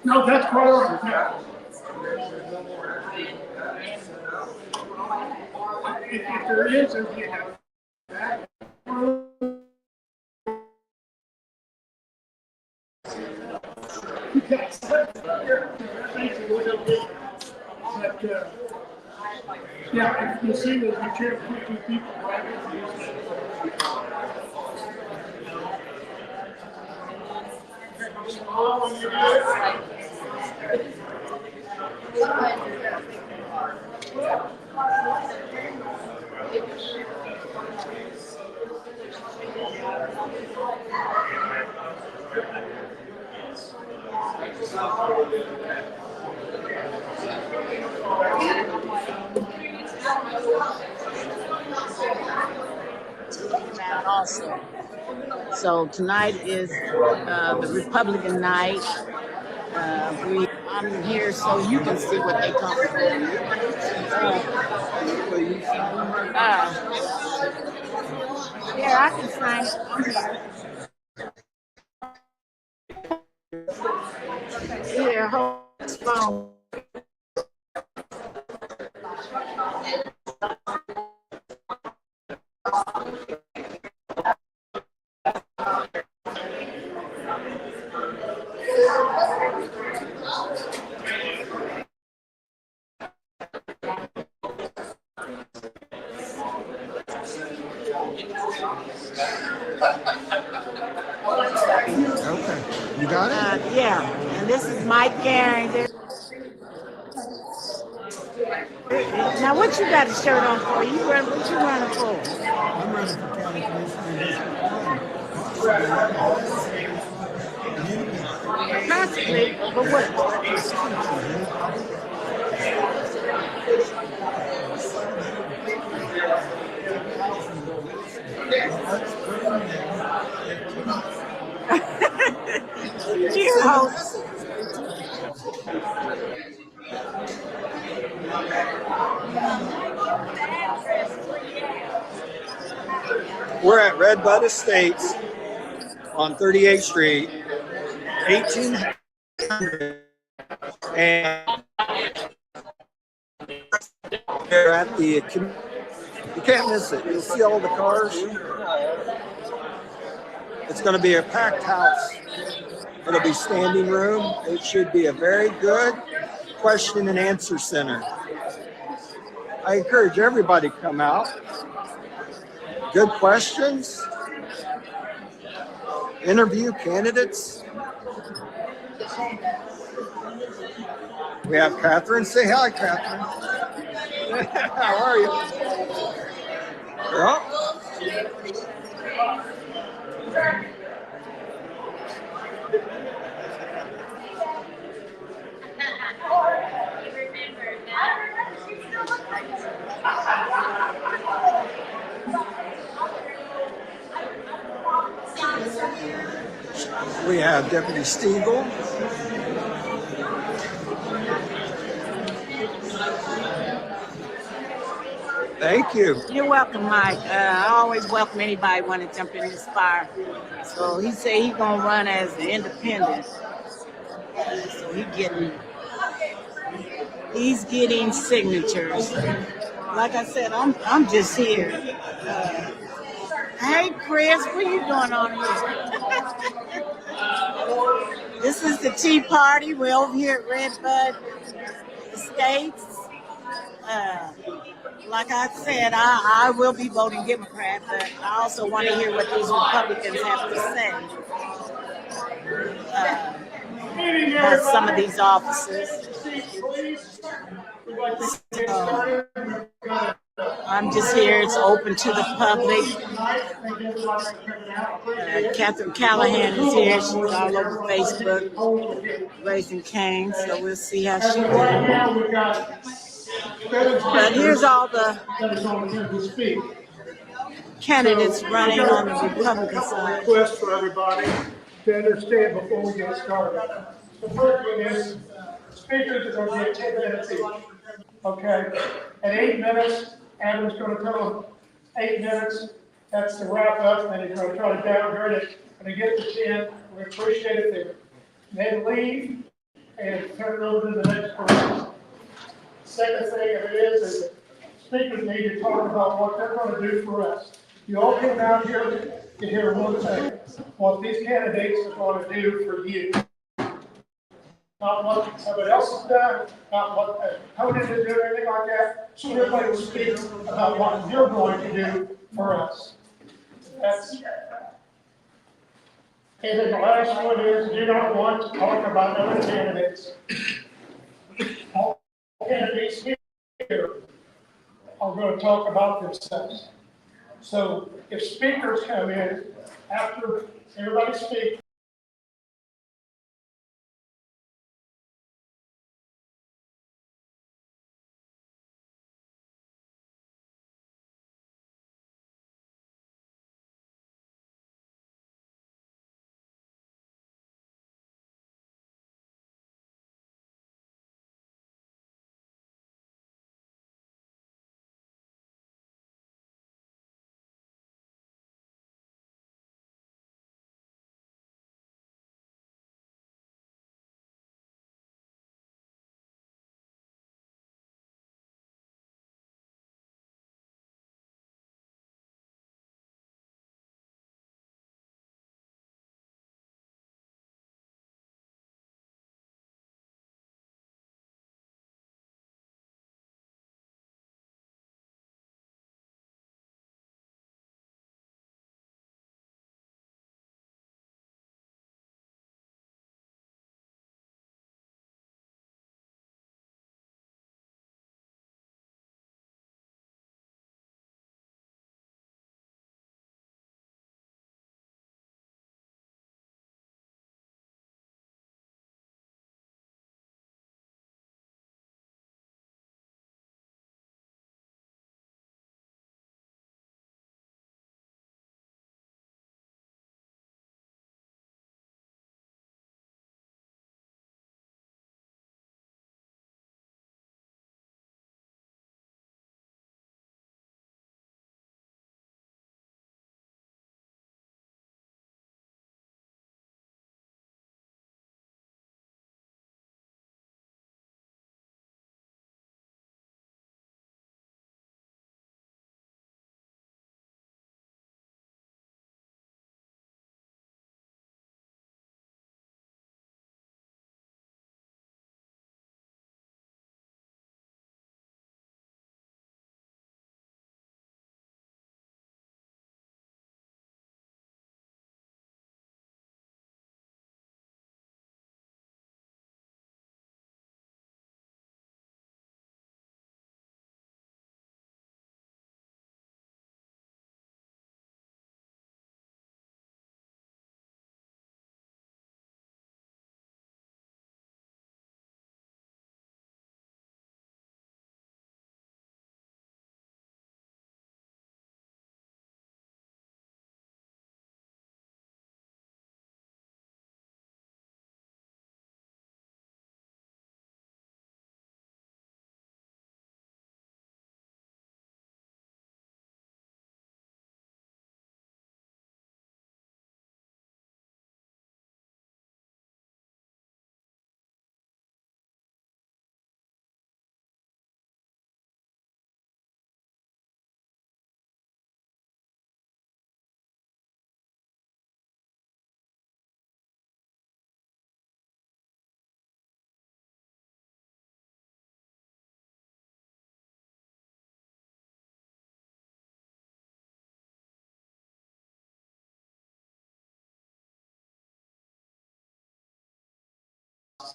No, that's quite over. Yeah. If there is, if you have that. But, yeah, if you see that you can't put two people right Also, so tonight is the Republican night. I'm here so you can see what they talk about. Yeah, I can sign it. I'm here. Here, hold this phone. Okay, you got it? Yeah, and this is Mike Carrington. Now, what you got a shirt on for? What you running for? I'm running for county commissioner. Possibly, but what? You host. We're at Red Bud Estates on 38th Street, 1800, and they're at the, you can't miss it. You'll see all the cars. It's going to be a packed house. It'll be standing room. It should be a very good question and answer center. I encourage everybody to come out. Good questions. Interview candidates. We have Catherine. Say hi, Catherine. How are you? Well, we have Deputy Stiegel. Thank you. You're welcome, Mike. I always welcome anybody want to jump in this fire. So he said he's gonna run as an independent. So he's getting signatures. Like I said, I'm just here. Hey, Chris, what are you doing on here? This is the Tea Party. We're over here at Redbud Estates. Uh, like I said, I will be voting Democrat, but I also want to hear what these Republicans have to say about some of these officers. I'm just here. It's open to the public. Catherine Callahan is here. She's all over Facebook raising cane, so we'll see how she does. But here's all the candidates running on the Republican side. Request for everybody to understand before we get started. The first one is speakers are going to get 10 minutes each. Okay, at 8 minutes, Adam's going to tell them 8 minutes. That's the wrap up, and he's going to try to downgrade it. When they get to 10, we appreciate it there. Then leave and turn it over to the next person. Second thing of it is that speakers need to talk about what they're going to do for us. You all came out here to hear one thing, what these candidates are going to do for you. Not what somebody else has done, not what opponents are doing, anything like that. So everybody will speak about what you're going to do for us. That's. And then the last one is, do not want to talk about other candidates. All candidates here are going to talk about themselves. So if speakers come in after everybody speaks,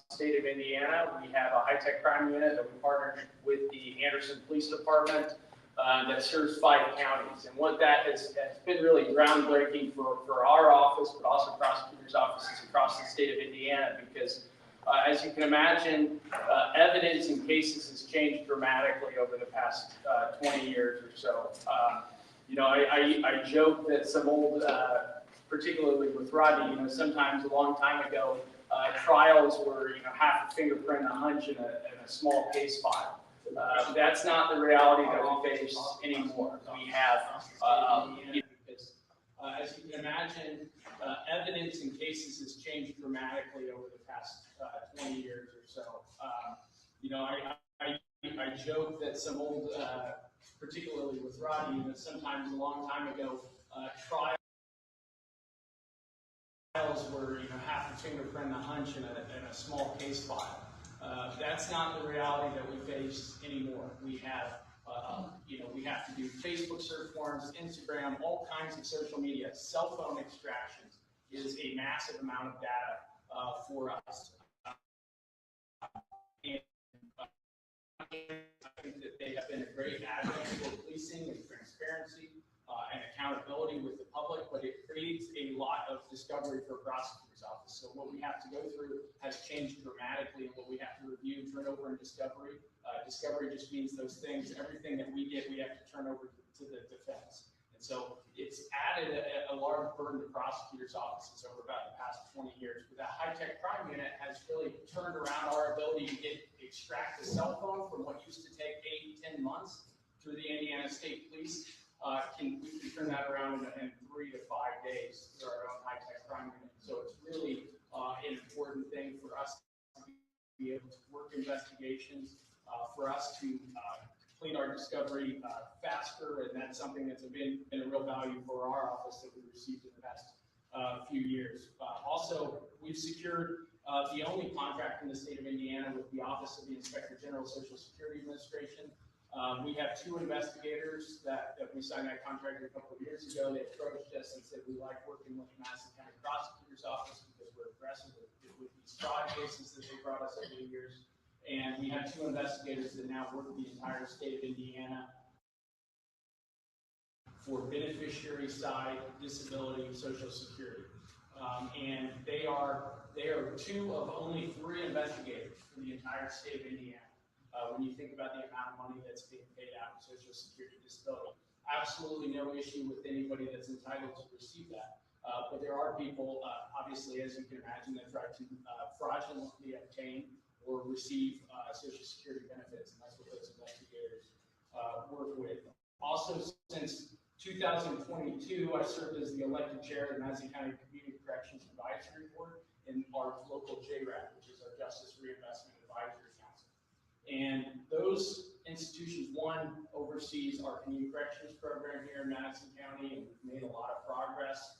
the state of Indiana. We have a high-tech crime unit that we partnered with the Anderson Police Department that serves 5 counties. And what that has been really groundbreaking for our office, but also prosecutors' offices across the state of Indiana, because as you can imagine, evidence in cases has changed dramatically over the past 20 years or so. You know, I joke that some old, particularly with Rodney, you know, sometimes a long time ago, trials were, you know, half a fingerprint, a hunch, and a small case file. That's not the reality that we face anymore. We have, you know, because as you can imagine, evidence in cases has changed dramatically over the past 20 years or so. You know, I joke that some old, particularly with Rodney, you know, sometimes a long time ago, trials were, you know, half a fingerprint, a hunch, and a small case file. That's not the reality that we face anymore. We have, you know, we have to do Facebook search forms, Instagram, all kinds of social media. Cell phone extractions is a massive amount of data for us. And I think that they have been a great advocate for policing and transparency and accountability with the public, but it creates a lot of discovery for a prosecutor's office. So what we have to go through has changed dramatically, and what we have to review, turn over, and discovery. Discovery just means those things. Everything that we get, we have to turn over to the defense. And so it's added a large burden to prosecutors' offices over about the past 20 years. But that high-tech crime unit has really turned around our ability to extract the cell phone from what used to take 8 to 10 months through the Indiana State Police. We can turn that around in 3 to 5 days through our own high-tech crime unit. So it's really an important thing for us to be able to work investigations, for us to complete our discovery faster, and that's something that's been a real value for our office that we received in the past few years. Also, we've secured the only contract in the state of Indiana with the Office of the Inspector General Social Security Administration. We have 2 investigators that we signed that contract a couple of years ago. They approached us and said, we like working with the Madison County Prosecutor's Office because we're aggressive with these fraud cases that they brought us over the years. And we have 2 investigators that now work the entire state of Indiana for beneficiary side, disability, Social Security. And they are 2 of only 3 investigators for the entire state of Indiana. When you think about the amount of money that's being paid out in Social Security disability. Absolutely no issue with anybody that's entitled to receive that. But there are people, obviously, as you can imagine, that try to fraudulently obtain or receive Social Security benefits, and that's what those investigators work with. Also, since 2022, I served as the elected chair of the Madison County Community Corrections Advisory Board in our local JRAD, which is our Justice Reinvestment Advisory Council. And those institutions, one oversees our community corrections program here in Madison County, and we've made a lot of progress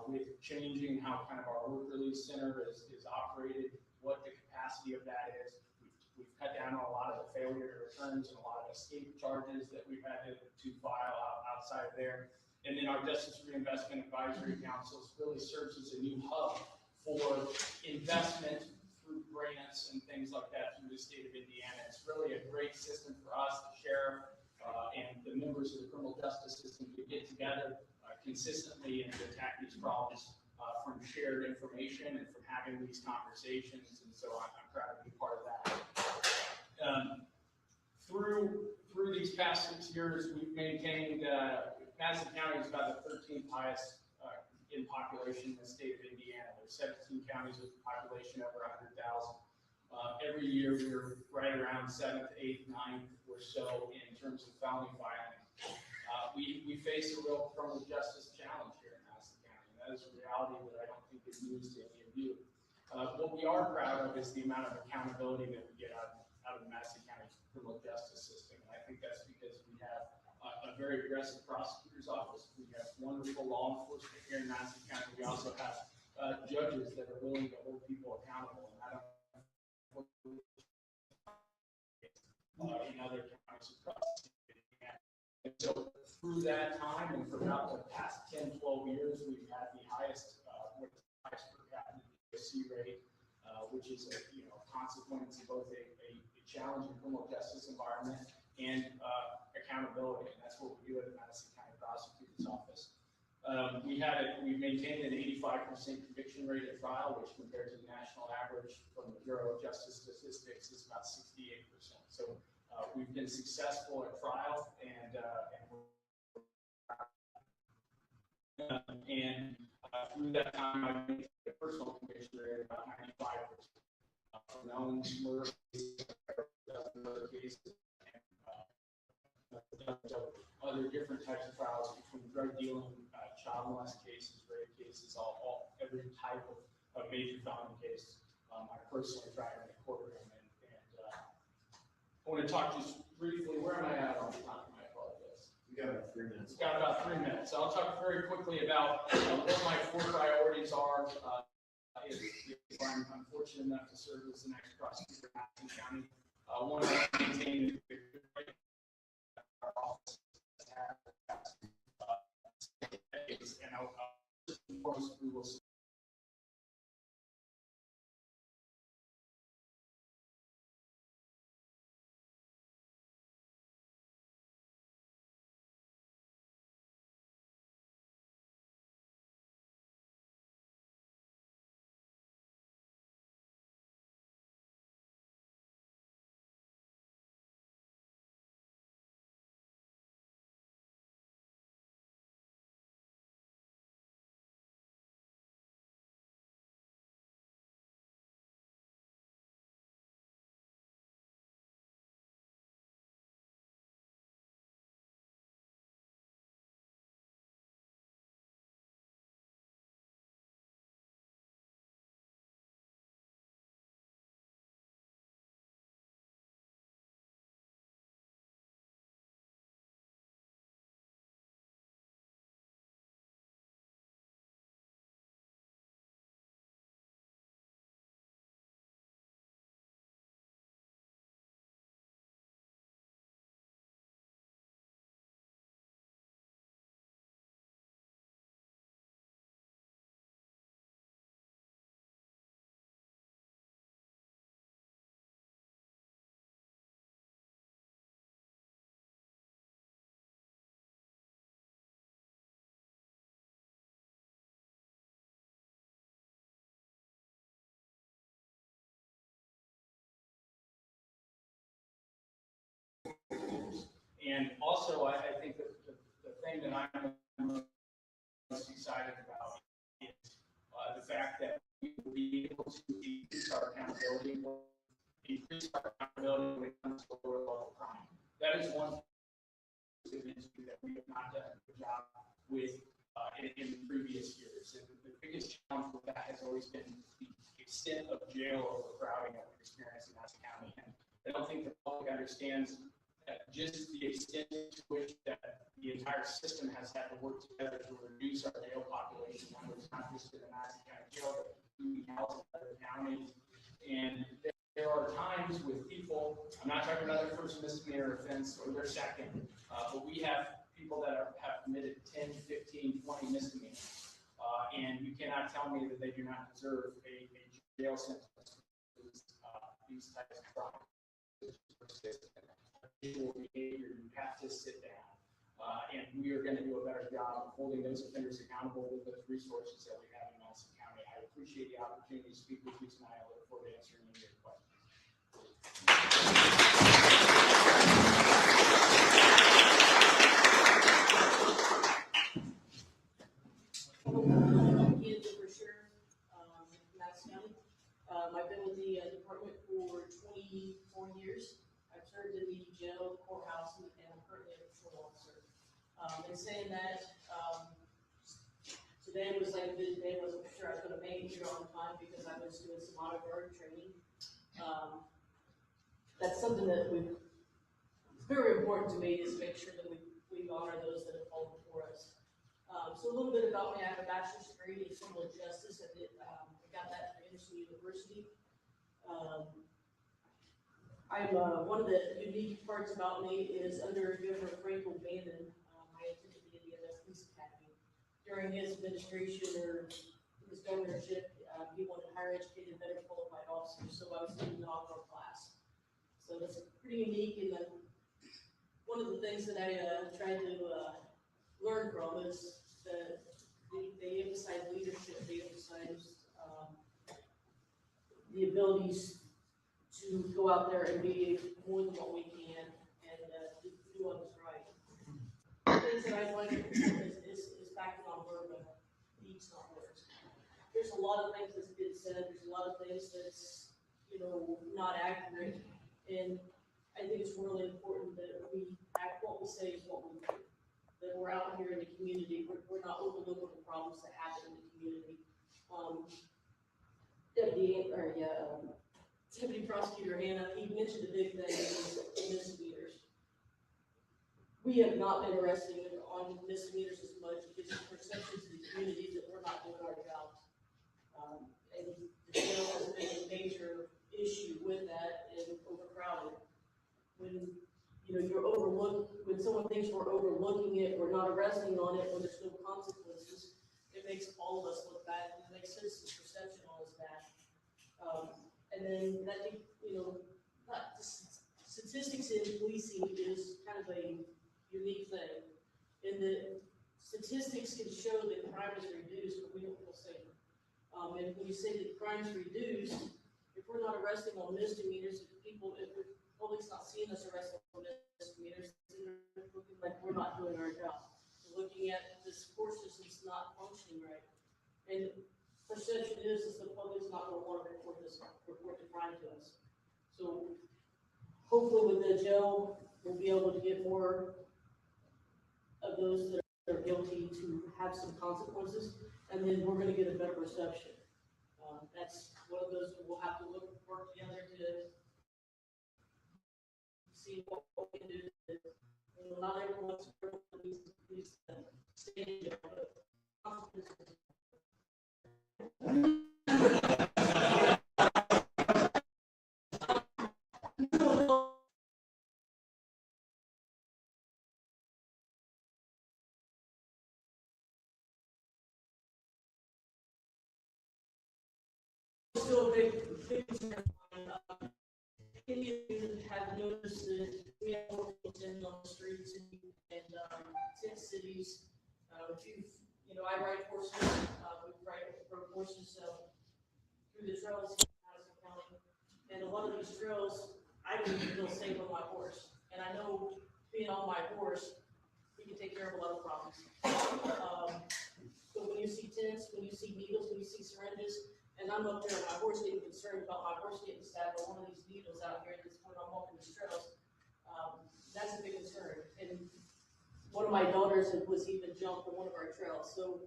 with changing how kind of our work release center is operated, what the capacity of that is. We've cut down on a lot of the failure returns and a lot of escape charges that we've had to file outside of there. And then our Justice Reinvestment Advisory Council really serves as a new hub for investment through grants and things like that through the state of Indiana. It's really a great system for us, the sheriff, and the members of the criminal justice system to get together consistently and to attack these problems from shared information and from having these conversations. And so I'm proud to be part of that. Through these past 6 years, we've maintained, Madison County is about the 13th highest in population in the state of Indiana. There's 17 counties with a population over 100,000. Every year we're right around 7th, 8th, 9th or so in terms of felony filing. We face a real criminal justice challenge here in Madison County. And that is a reality that I don't think is news to any of you. What we are proud of is the amount of accountability that we get out of the Madison County criminal justice system. And I think that's because we have a very aggressive prosecutor's office. We have wonderful law enforcement here in Madison County. We also have judges that are willing to hold people accountable. And I don't in other counties across the state. And so through that time and for about the past 10, 12 years, we've had the highest per capita DOC rate, which is a consequence of both a challenging criminal justice environment and accountability. And that's what we do at the Madison County Prosecutor's Office. We've maintained an 85% conviction rate at trial, which compared to the national average from the Bureau of Justice Statistics is about 68%. So we've been successful at trial, and through that time, I've maintained a personal conviction rate of about 95%. For known murder cases, murder cases, and other different types of trials between drug dealing, child molest cases, rape cases, every type of major felony case. I personally tried in the courtroom, and I want to talk just briefly. Where am I at on time? I apologize. We got about 3 minutes. It's got about 3 minutes. So I'll talk very quickly about what my 4 priorities are. If I'm fortunate enough to serve as the next prosecutor in Madison County, one, I maintain our office has, and first and foremost, we will. And also, I think that the thing that I'm most excited about is the fact that we will be able to increase our accountability when it comes to lower level crime. That is one thing that we have not done a good job with in the previous years. And the biggest challenge with that has always been the extent of jail overcrowding that we've experienced in Madison County. And I don't think the public understands just the extent to which that the entire system has had to work together to reduce our jail population numbers, not just in the Madison County Jail, but in other counties. And there are times with people, I'm not talking about their first misdemeanor offense or their second, but we have people that have committed 10, 15, 20 misdemeanors. And you cannot tell me that they do not deserve a jail sentence for these types of crimes. Behavior, you have to sit down. And we are going to do a better job of holding those offenders accountable with those resources that we have in Madison County. I appreciate the opportunity to speak with you tonight. I look forward to answering any of your questions. I've been with the department for 24 years. I've served in the jail, the courthouse, and I'm currently a patrol officer. And saying that, today was like a busy day. I wasn't sure I was going to make it here on time because I was doing some auto guard training. That's something that it's very important to me, is make sure that we honor those that have fallen before us. So a little bit about me. I have a bachelor's degree in criminal justice. I got that from Anderson University. One of the unique parts about me is under Governor Frank O'Bannon, I attended the Indiana Police Academy. During his administration or his governorship, He wanted higher educated, better qualified officers, so I was in the inaugural class. So that's pretty unique, and then one of the things that I tried to learn from is that they emphasize leadership, they emphasize the abilities to go out there and be more than what we can and do what is right. The things that I like is backing on word, but deeds, not words. There's a lot of things that's been said, there's a lot of things that's, not accurate, and I think it's really important that we act, what we say is what we do. That we're out here in the community, we're not overlooking the problems that happen in the community. Deputy Prosecutor Hannah, he mentioned a big thing, is misdemeanors. We have not been arresting on misdemeanors as much because the perceptions in the community that we're not doing our jobs. And the jail has been a major issue with that and overcrowded. When you're overlooked, when someone thinks we're overlooking it, we're not arresting on it, when there's no consequences, it makes all of us look bad, and it makes citizens' perception on us bad. And then I think, statistics in policing is kind of a unique thing. In the statistics can show that crime is reduced, but we don't feel safer. And when you say that crime's reduced, if we're not arresting on misdemeanors, if the public's not seeing us arresting on misdemeanors, they're looking like we're not doing our job. We're looking at this court system's not functioning right. And perception is the public's not going to want to report the crime to us. So hopefully with the jail, we'll be able to get more of those that are guilty to have some consequences, and then we're going to get a better perception. That's one of those we'll have to work together to see what we can do. Not everyone's needs to stay in jail, but consequences. Still a big concern. Any of you have noticed that we have more people on the streets and 10 cities. I ride horses. We ride horses through the trails in Madison County, and a lot of these trails, I don't even feel safe on my horse. And I know being on my horse, we can take care of a lot of problems. But when you see tents, when you see needles, when you see syringes, and I'm up there on my horse getting concerned about my horse getting stabbed by one of these needles out here when I'm walking these trails, that's a big concern. And one of my daughters was even jumped on one of our trails. So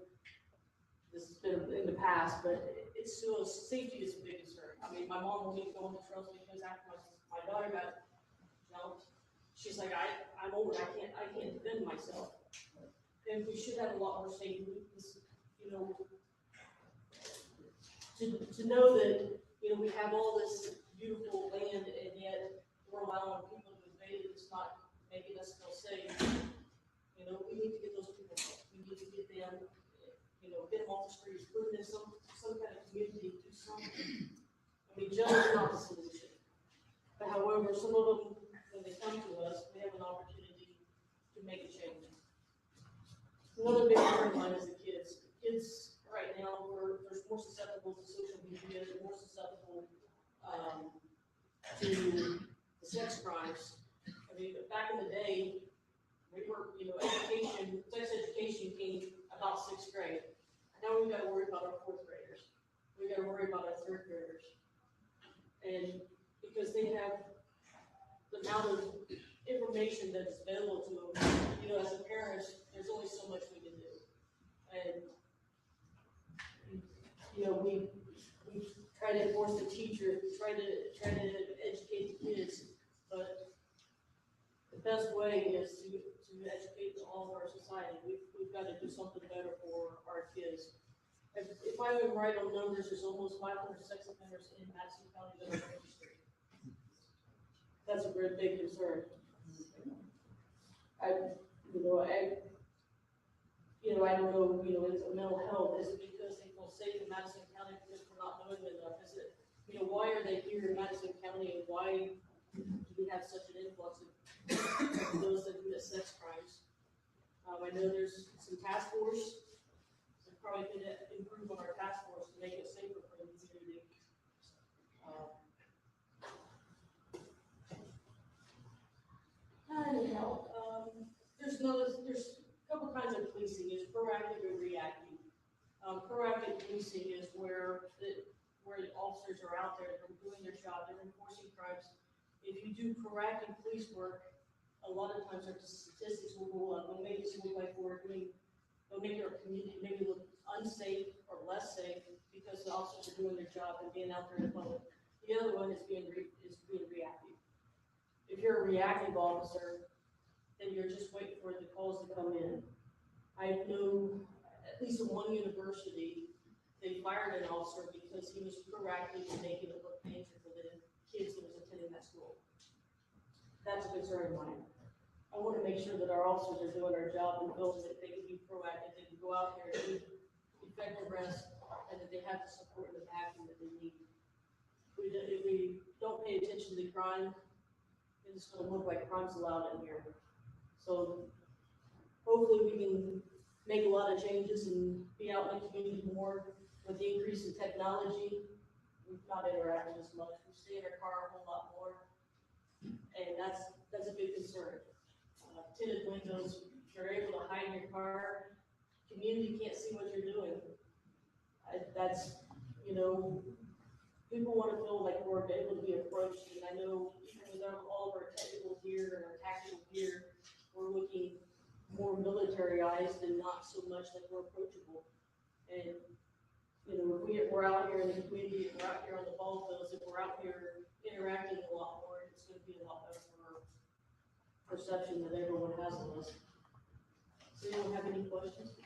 this has been in the past, but it's still, safety is a big concern. I mean, my mom won't even go on the trails because after my daughter got jumped, she's like, I'm older, I can't defend myself. And we should have a lot more safety. To know that, we have all this beautiful land and yet we're allowing people to invade it, it's not making us feel safe. We need to get those people out. We need to get them, get them off the streets, put them in some kind of community, do something. I mean, jail is not the solution. But however, some of them, when they come to us, we have an opportunity to make a change. Another big concern of mine is the kids. The kids right now, they're more susceptible to social media, they're more susceptible to the sex crimes. I mean, back in the day, we were, sex education came about 6th grade. Now we've got to worry about our 4th graders. We've got to worry about our 3rd graders. And because they have the amount of information that's available to them, as a parent, there's only so much we can do. And we try to force the teacher, try to educate the kids, but the best way is to educate all of our society. We've got to do something better for our kids. If I am right on numbers, there's almost 500 sex offenders in Madison County that are registered. That's a very big concern. I don't know, it's mental health. Is it because they feel safe in Madison County because we're not knowing them enough. Is it, you know, why are they here in Madison County, and why do we have such an influx of those that commit sex crimes? I know there's some task force. We probably could improve on our task force to make it safer for the community. Anyhow, there's a couple kinds of policing. There's proactive and reactive. Proactive policing is where the officers are out there, they're doing their job, they're enforcing crimes. If you do proactive police work, a lot of times our statistics will go up. They'll make it look like they'll make our community maybe look unsafe or less safe because the officers are doing their job and being out there in the public. The other one is being reactive. If you're a reactive officer, then you're just waiting for the calls to come in. I know at least in one university, they fired an officer because he was proactive in making it look dangerous for the kids that was attending that school. That's a concern of mine. I want to make sure that our officers are doing their job and building that they can be proactive, they can go out there and do effective arrests, and that they have the support and the backing that they need. If we don't pay attention to crime, it's going to look like crime's allowed in here. So hopefully we can make a lot of changes and be out in the community more. With the increase in technology, we've not interacted as much. We stay in our car a whole lot more, and that's a big concern. Tinted windows, you're able to hide in your car. Community can't see what you're doing. That's, you know, people want to feel like we're able to be approached, and I know even without all of our technical gear and our tactical gear, we're looking more militarized and not so much like we're approachable. And you know, if we're out here in the community, if we're out here on the ball fields, if we're out here interacting a lot more, it's going to be a lot better for our perception that everyone has of us. So you don't have any questions?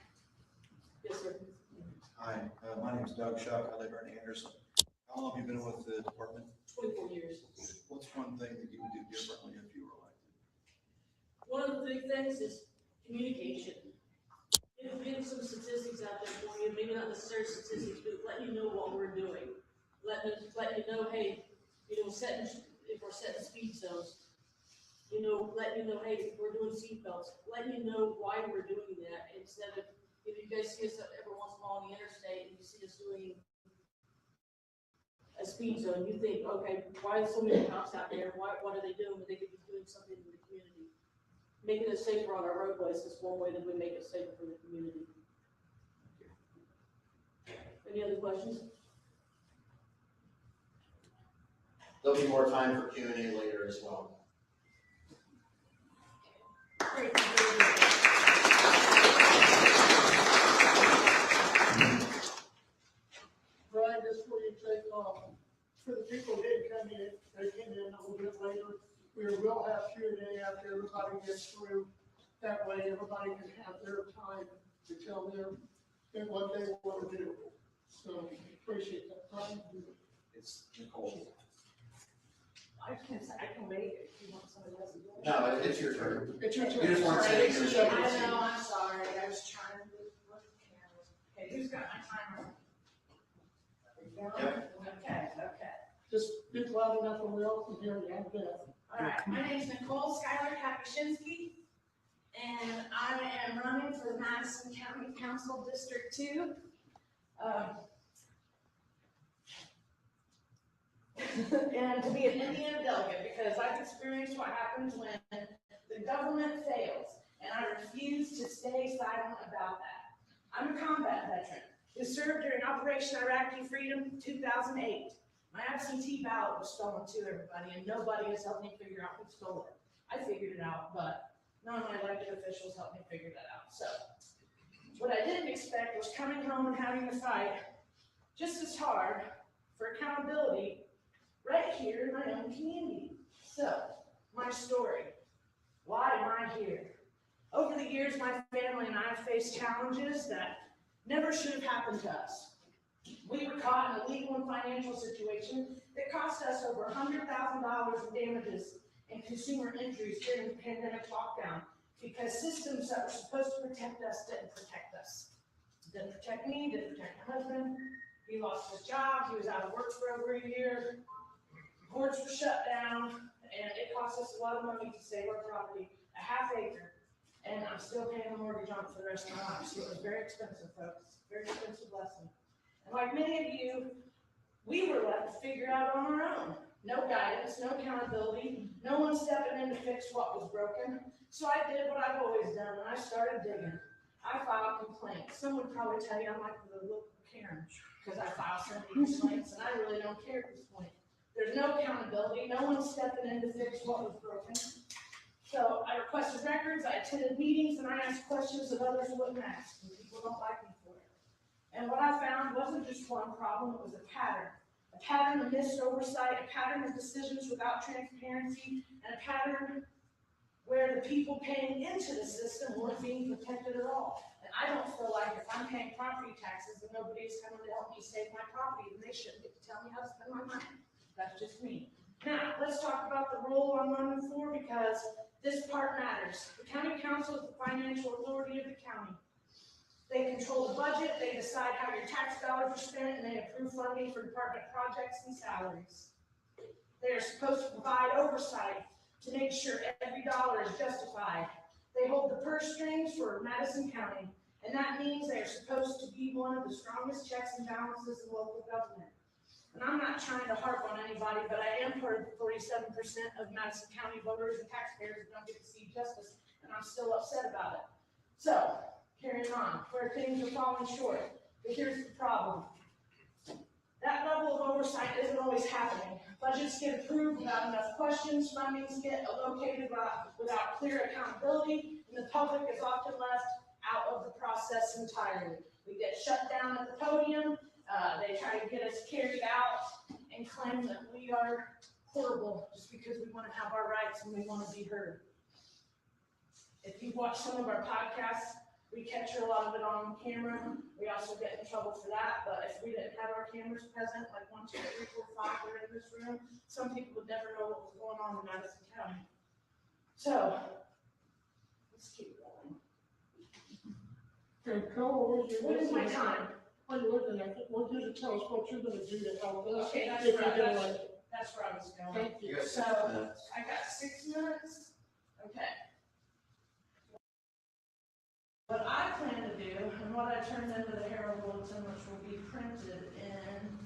Yes, sir. Hi, my name is Doug Shuck. I live here in Anderson. How long have you been with the department? 24 years. What's one thing that you would do differently if you were elected? One of the big things is communication. Getting some statistics out there for you, maybe not necessarily statistics, but let you know what we're doing. Let you know, hey, you know, if we're setting speed zones, you know, let you know, hey, we're doing seatbelts. Let you know why we're doing that, instead of, if you guys see us every once in a while on the interstate and you see us doing a speed zone, you think, okay, why are so many cops out there? What are they doing? But they could be doing something in the community. Making it safer on our roadways is one way that we make it safer for the community. Any other questions? There'll be more time for Q&A later as well. Great. Brian, just before you take off, for the people who didn't come in, they came in a little bit later. We will have Q&A after everybody gets through. That way everybody can have their time to tell them what they want to do. So appreciate that. Brian? It's Nicole. I can wait if you want somebody else to do it. No, it's your turn. It's your turn. You just weren't Sorry, saying it's your your turn. I know, I'm sorry, I was trying to look at the cameras. Okay, who's got my timer? Yep. Okay. Just speak loud enough and we all can hear you. I'm deaf. All right, my name's Nicole Schuyler Kapuscinski, and I am running for the Madison County Council District 2. And to be an Indiana delegate, because I've experienced what happens when the government fails, and I refuse to stay silent about that. I'm a combat veteran who served during Operation Iraqi Freedom 2008. My absentee ballot was stolen too, everybody, and nobody has helped me figure out who stole it. I figured it out, but none of my elected officials helped me figure that out. So what I didn't expect was coming home and having to fight just as hard for accountability right here in my own community. So, my story. Why am I here? Over the years, my family and I have faced challenges that never should have happened to us. We were caught in a legal and financial situation that cost us over $100,000 in damages and consumer injuries during the pandemic lockdown because systems that were supposed to protect us didn't protect us. Didn't protect me, didn't protect my husband, He lost his job, he was out of work for over a year, courts were shut down, and it cost us a lot of money to save our property, a half acre. And I'm still paying the mortgage on it for the rest of my life, so it was very expensive, folks, very expensive lesson. And like many of you, we were left to figure out on our own. No guidance, no accountability, no one stepping in to fix what was broken. So I did what I've always done, and I started digging. I filed complaints. Some would probably tell you I'm like the local Karen, because I filed so many complaints, and I really don't care at this point. There's no accountability, no one stepping in to fix what was broken. So I requested records, I attended meetings, and I asked questions that others wouldn't ask, and people don't like me for it. And what I found wasn't just one problem, it was a pattern of missed oversight, a pattern of decisions without transparency, and a pattern where the people paying into the system weren't being protected at all. And I don't feel like if I'm paying property taxes and nobody's coming to help me save my property, then they shouldn't get to tell me how to spend my money. That's just me. Now, let's talk about the role I'm running for, because this part matters. The county council is the financial authority of the county. They control the budget, they decide how your tax dollars are spent, and they approve funding for department projects and salaries. They are supposed to provide oversight to make sure every dollar is justified. They hold the purse strings for Madison County, and that means they are supposed to be one of the strongest checks and balances in local government. And I'm not trying to harp on anybody, but I am part of the 47% of Madison County voters and taxpayers that don't get to see justice, and I'm still upset about it. So, carrying on, where things are falling short. But here's the problem. That level of oversight isn't always happening. Budgets get approved without enough questions, fundings get allocated without clear accountability, and the public is often left out of the process entirely. We get shut down at the podium, they try to get us carried out and claim that we are horrible just because we want to have our rights and we want to be heard. If you watch some of our podcasts, we capture a lot of it on camera. We also get in trouble for that, but if we didn't have our cameras present, like 1, 2, 3, 4, 5, we're in this room, some people would never know what was going on in Madison County. So, let's keep going. Okay, Cole, What is my time? While you're looking at it, what you tell us what you're gonna do to help us? Okay, that's if you right, get that's, elected. that's where I was going. Thank you. You got 6 So, minutes. I got 6 minutes, okay. What I plan to do, and what I turned into the Herald Bulletin, which will be printed in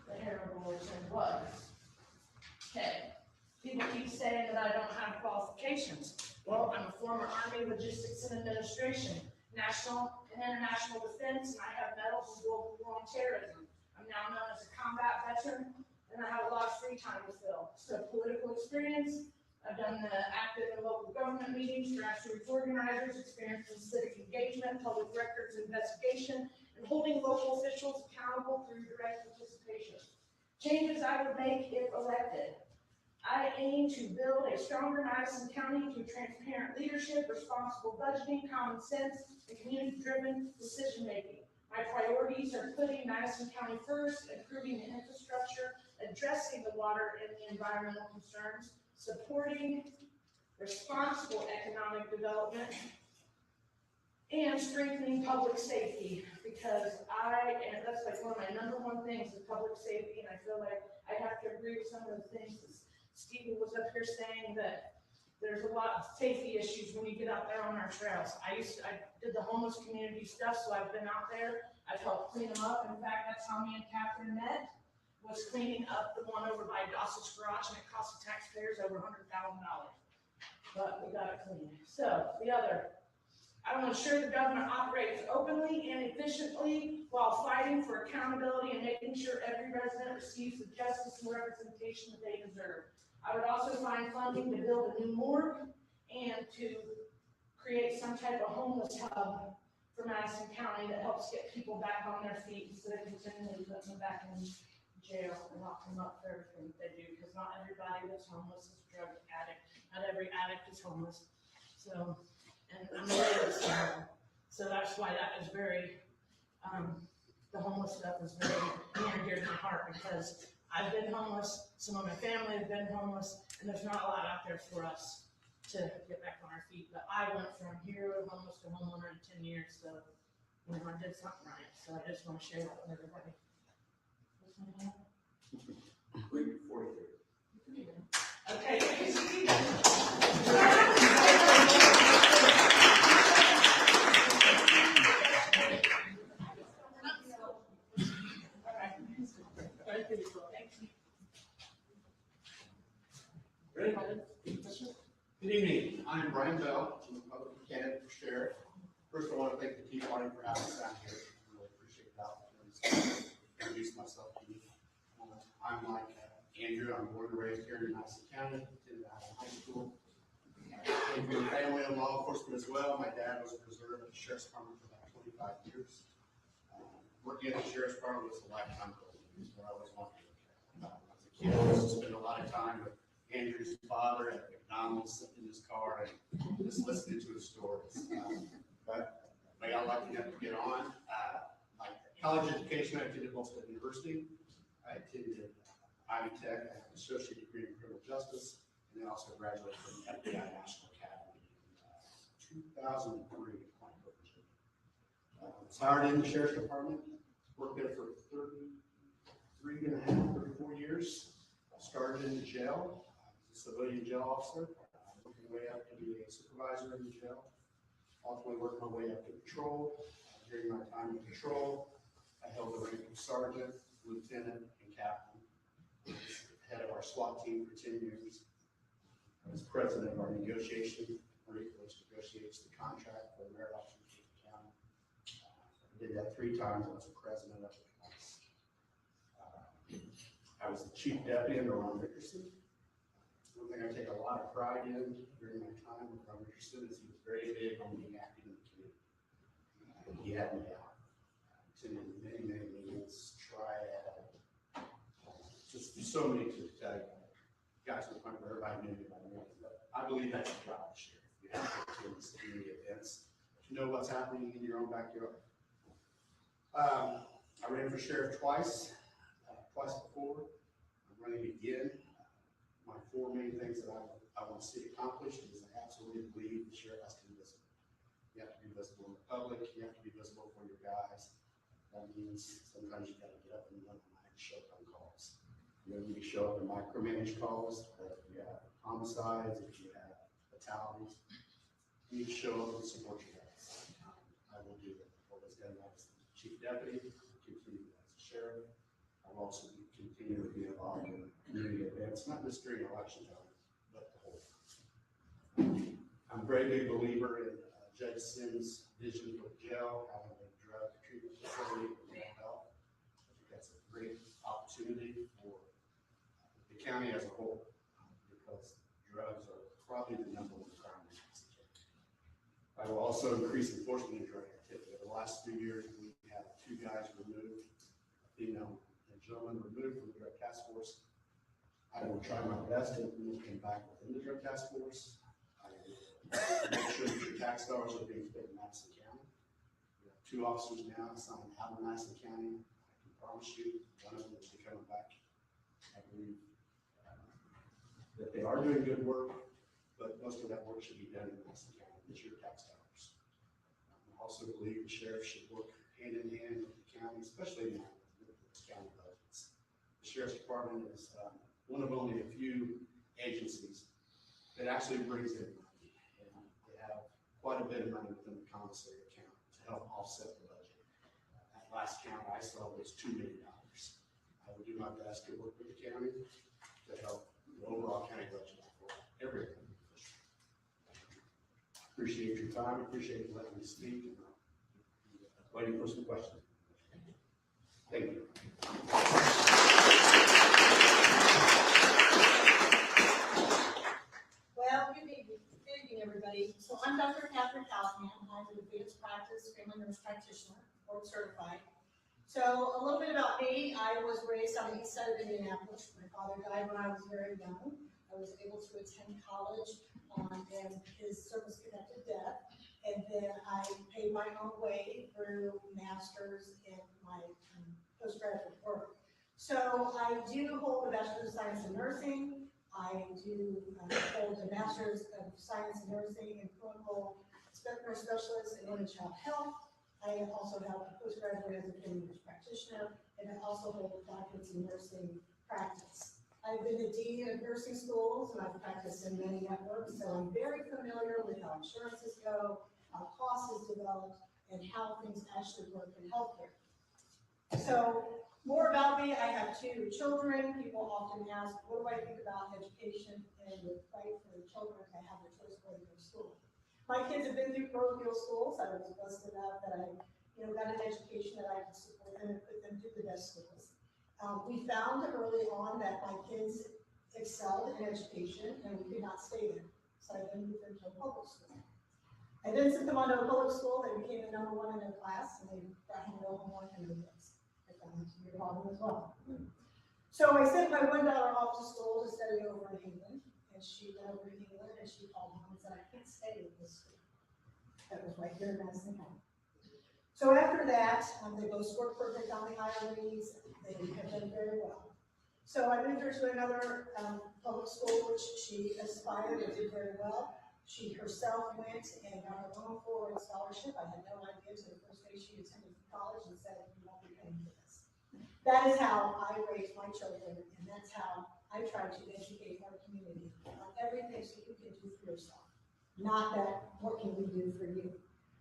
the Herald Bulletin, was, okay, people keep saying that I don't have qualifications. Well, I'm a former Army Logistics and Administration, national and international defense, and I have medals in global war on terrorism. I'm now known as a combat veteran, and I have a lot of free time to fill. So political experience, I've done the active and local government meetings, grassroots organizers, experience in civic engagement, public records investigation, and holding local officials accountable through direct participation. Changes I would make if elected. I aim to build a stronger Madison County through transparent leadership, responsible budgeting, common sense, and community-driven decision-making. My priorities are putting Madison County first, improving the infrastructure, addressing the water and the environmental concerns, supporting responsible economic development, and strengthening public safety, because and that's like one of my #1 things is public safety, and I feel like I have to agree with some of the things that Steve was up here saying, that there's a lot of safety issues when you get out there on our trails. I did the homeless community stuff, so I've been out there, I've helped clean them up. In fact, that's how me and Catherine met, was cleaning up the one over by Dawson's Garage, and it cost the taxpayers over $100,000. But we got it clean. So, the other, I will ensure the government operates openly and efficiently while fighting for accountability and making sure every resident receives the justice and representation that they deserve. I would also find funding to build a new morgue and to create some type of homeless hub for Madison County that helps get people back on their feet instead of continually putting them back in jail and locking them up for everything that they do, because not everybody that's homeless is a drug addict. Not every addict is homeless. So, and I'm aware of some. So that's why that is very, the homeless stuff is very near and dear to my heart, because I've been homeless, some of my family have been homeless, and there's not a lot out there for us to get back on our feet. But I went from hero to homeless to homeowner in 10 years, so I did something right. So I just want to share that with everybody. Okay. Good evening, I'm Brian Bell, I'm a public candidate for sheriff. First, I want to thank the Tea Party for having us out here. I really appreciate the opportunity to introduce myself to you. I'm like Andrew, I'm born and raised here in Madison County, attended high school. Came from a family of law enforcement as well. My dad was a preserve at the sheriff's department for about 25 years. Working at the sheriff's department was a lifetime goal. It's where I always wanted to work. As a kid, I used to spend a lot of time with Andrew's father at McDonald's, sitting in his car and just listening to his stories. But I got lucky enough to get on. My college education, I attended Wilson University. I attended Ivy Tech, I have an associate degree in criminal justice, and then also graduated from the FBI National Academy in 2003. I was hired in the sheriff's department, worked there for 34 years. I started in the jail, as a civilian jail officer, working my way up to be a supervisor in the jail. Ultimately worked my way up to patrol. During my time in patrol, I held the rank of sergeant, lieutenant, and captain. I was head of our SWAT team for 10 years. I was president of our negotiation group, which negotiates the contract for the merit officer in the county. I did that 3 times. I was the president of it twice. I was the chief deputy under Ron Richardson. One thing I take a lot of pride in during my time with Ron Richardson is he was very big on being active in the community. He had me out. Attended many meetings, triad, just so many to tell you. Got to the point where everybody knew me by name. But I believe that's the job of the sheriff. You have to attend these community events to know what's happening in your own backyard. I ran for sheriff twice before. I'm running again. My 4 main things that I want to see accomplished is I absolutely believe the sheriff has to be visible. You have to be visible in the public. You have to be visible for your guys. That means sometimes you got to get up in the middle of the night and show up on calls. You don't need to show up and micromanage calls, but if you have homicides, if you have fatalities, you need to show up and support your guys. I will do that. I've always done that as the chief deputy, continue as a sheriff. I'll also continue to be involved in community events, not just during election time, but the whole time. I'm a very big believer in Judge Sims' vision for the jail, having a drug treatment facility for mental health. I think that's a great opportunity for the county as a whole, because drugs are probably the #1 crime in Madison County. I will also increase enforcement of drug activity. Over the last 3 years, we had 2 guys removed, a female and a gentleman removed from the drug task force. I will try my best to move them back within the drug task force. I will make sure that your tax dollars are being spent in Madison County. We have 2 officers now assigned out of Madison County. I can promise you, one of them will be coming back. I believe that they are doing good work, but most of that work should be done in Madison County. It's your tax dollars. I also believe the sheriff should work hand in hand with the county, especially now with the county budgets. The sheriff's department is one of only a few agencies that actually brings in money, and they have quite a bit of money within the commissary account to help offset the budget. At last count I saw was $2 million. I will do my best to work with the county to help the overall county budget for everything. Appreciate your time. Appreciate you letting me speak. And waiting for some questions. Thank you. Well, good evening, everybody. So I'm Dr. Catherine Callahan. I'm an advanced practice family nurse practitioner, board certified. So a little bit about me. I was raised on the east side of Indianapolis. My father died when I was very young. I was able to attend college and his service-connected death. And then I paid my own way through master's and my postgraduate work. So I do hold a Bachelor's of Science in Nursing. I do hold a Master's of Science in Nursing and Clinical Nurse Specialist in Women's Child Health. I also have a postgraduate as a family nurse practitioner, and I also hold doctorates in nursing practice. I've been the dean of nursing schools, and I've practiced in many networks, so I'm very familiar with how insurances go, how cost is developed, and how things actually work in healthcare. So, more about me, I have 2 children. People often ask, what do I think about education and the fight for the children to have the choice of where to go to school? My kids have been through parochial schools. I was blessed enough that I, got an education that I could support them and put them through the best schools. We found early on that my kids excelled in education and we could not stay there. So I then moved them to a public school. I then sent them on to a public school. They became the #1 in their class and they brought home no homework and no books. I found that to be a problem as well. So I sent my one daughter off to school to study over in England. And she went over to England and she called home and said, I can't stay in this school. That was right here in Madison County. So after that, they both scored perfect on the IREs. They have done very well. So I moved her to another public school, which she aspired and did very well. She herself went and got her own full scholarship. I had no idea until the first day she attended college and said, you won't be paying for this. That is how I raised my children, and that's how I try to educate our community on everything so you can do for yourself, not that what can we do for you.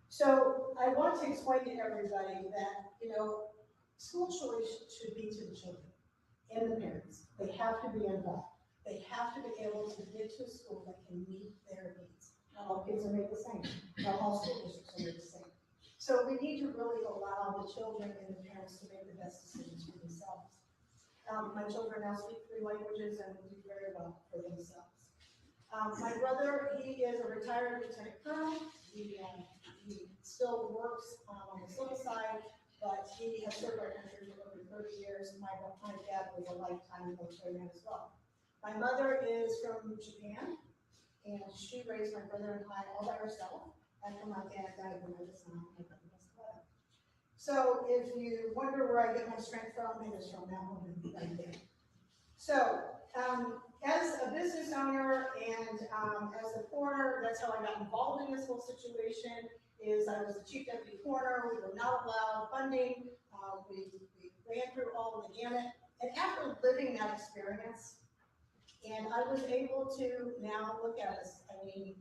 So I want to explain to everybody that, school choice should be to the children and the parents. They have to be involved. They have to be able to get to a school that can meet their needs. Not all kids are made the same. Not all school districts are made the same. So we need to really allow the children and the parents to make the best decisions for themselves. My children now speak 3 languages and do very well for themselves. My brother, he is a retired lieutenant colonel. He still works on the civil side, but he has served our country for over 30 years. My dad was a lifetime military man as well. My mother is from Japan, and she raised my brother and I all by herself after my dad died when I was 9. So if you wonder where I get my strength from, it is from that woman right there. So as a business owner and as a coroner, that's how I got involved in this whole situation. Is I was the chief deputy coroner. We were not allowed funding. We ran through all of the gamut. And after living that experience, and I was able to now look at us. I mean,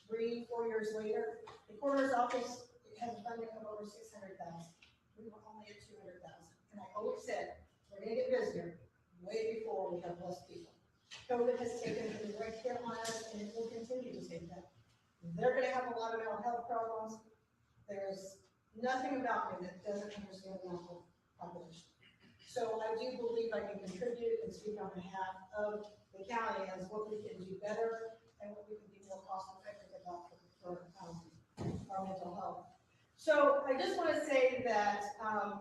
3, 4 years later, the coroner's office has funding of over $600,000. We were only at $200,000. And I always said, we're going to get busier way before we have less people. COVID has taken a great hit on us, and it will continue to take that. They're going to have a lot of mental health problems. There's nothing about me that doesn't understand the mental population. So I do believe I can contribute and speak on behalf of the county as what we can do better and what we can be more cost effective about for our mental health. So I just want to say that, I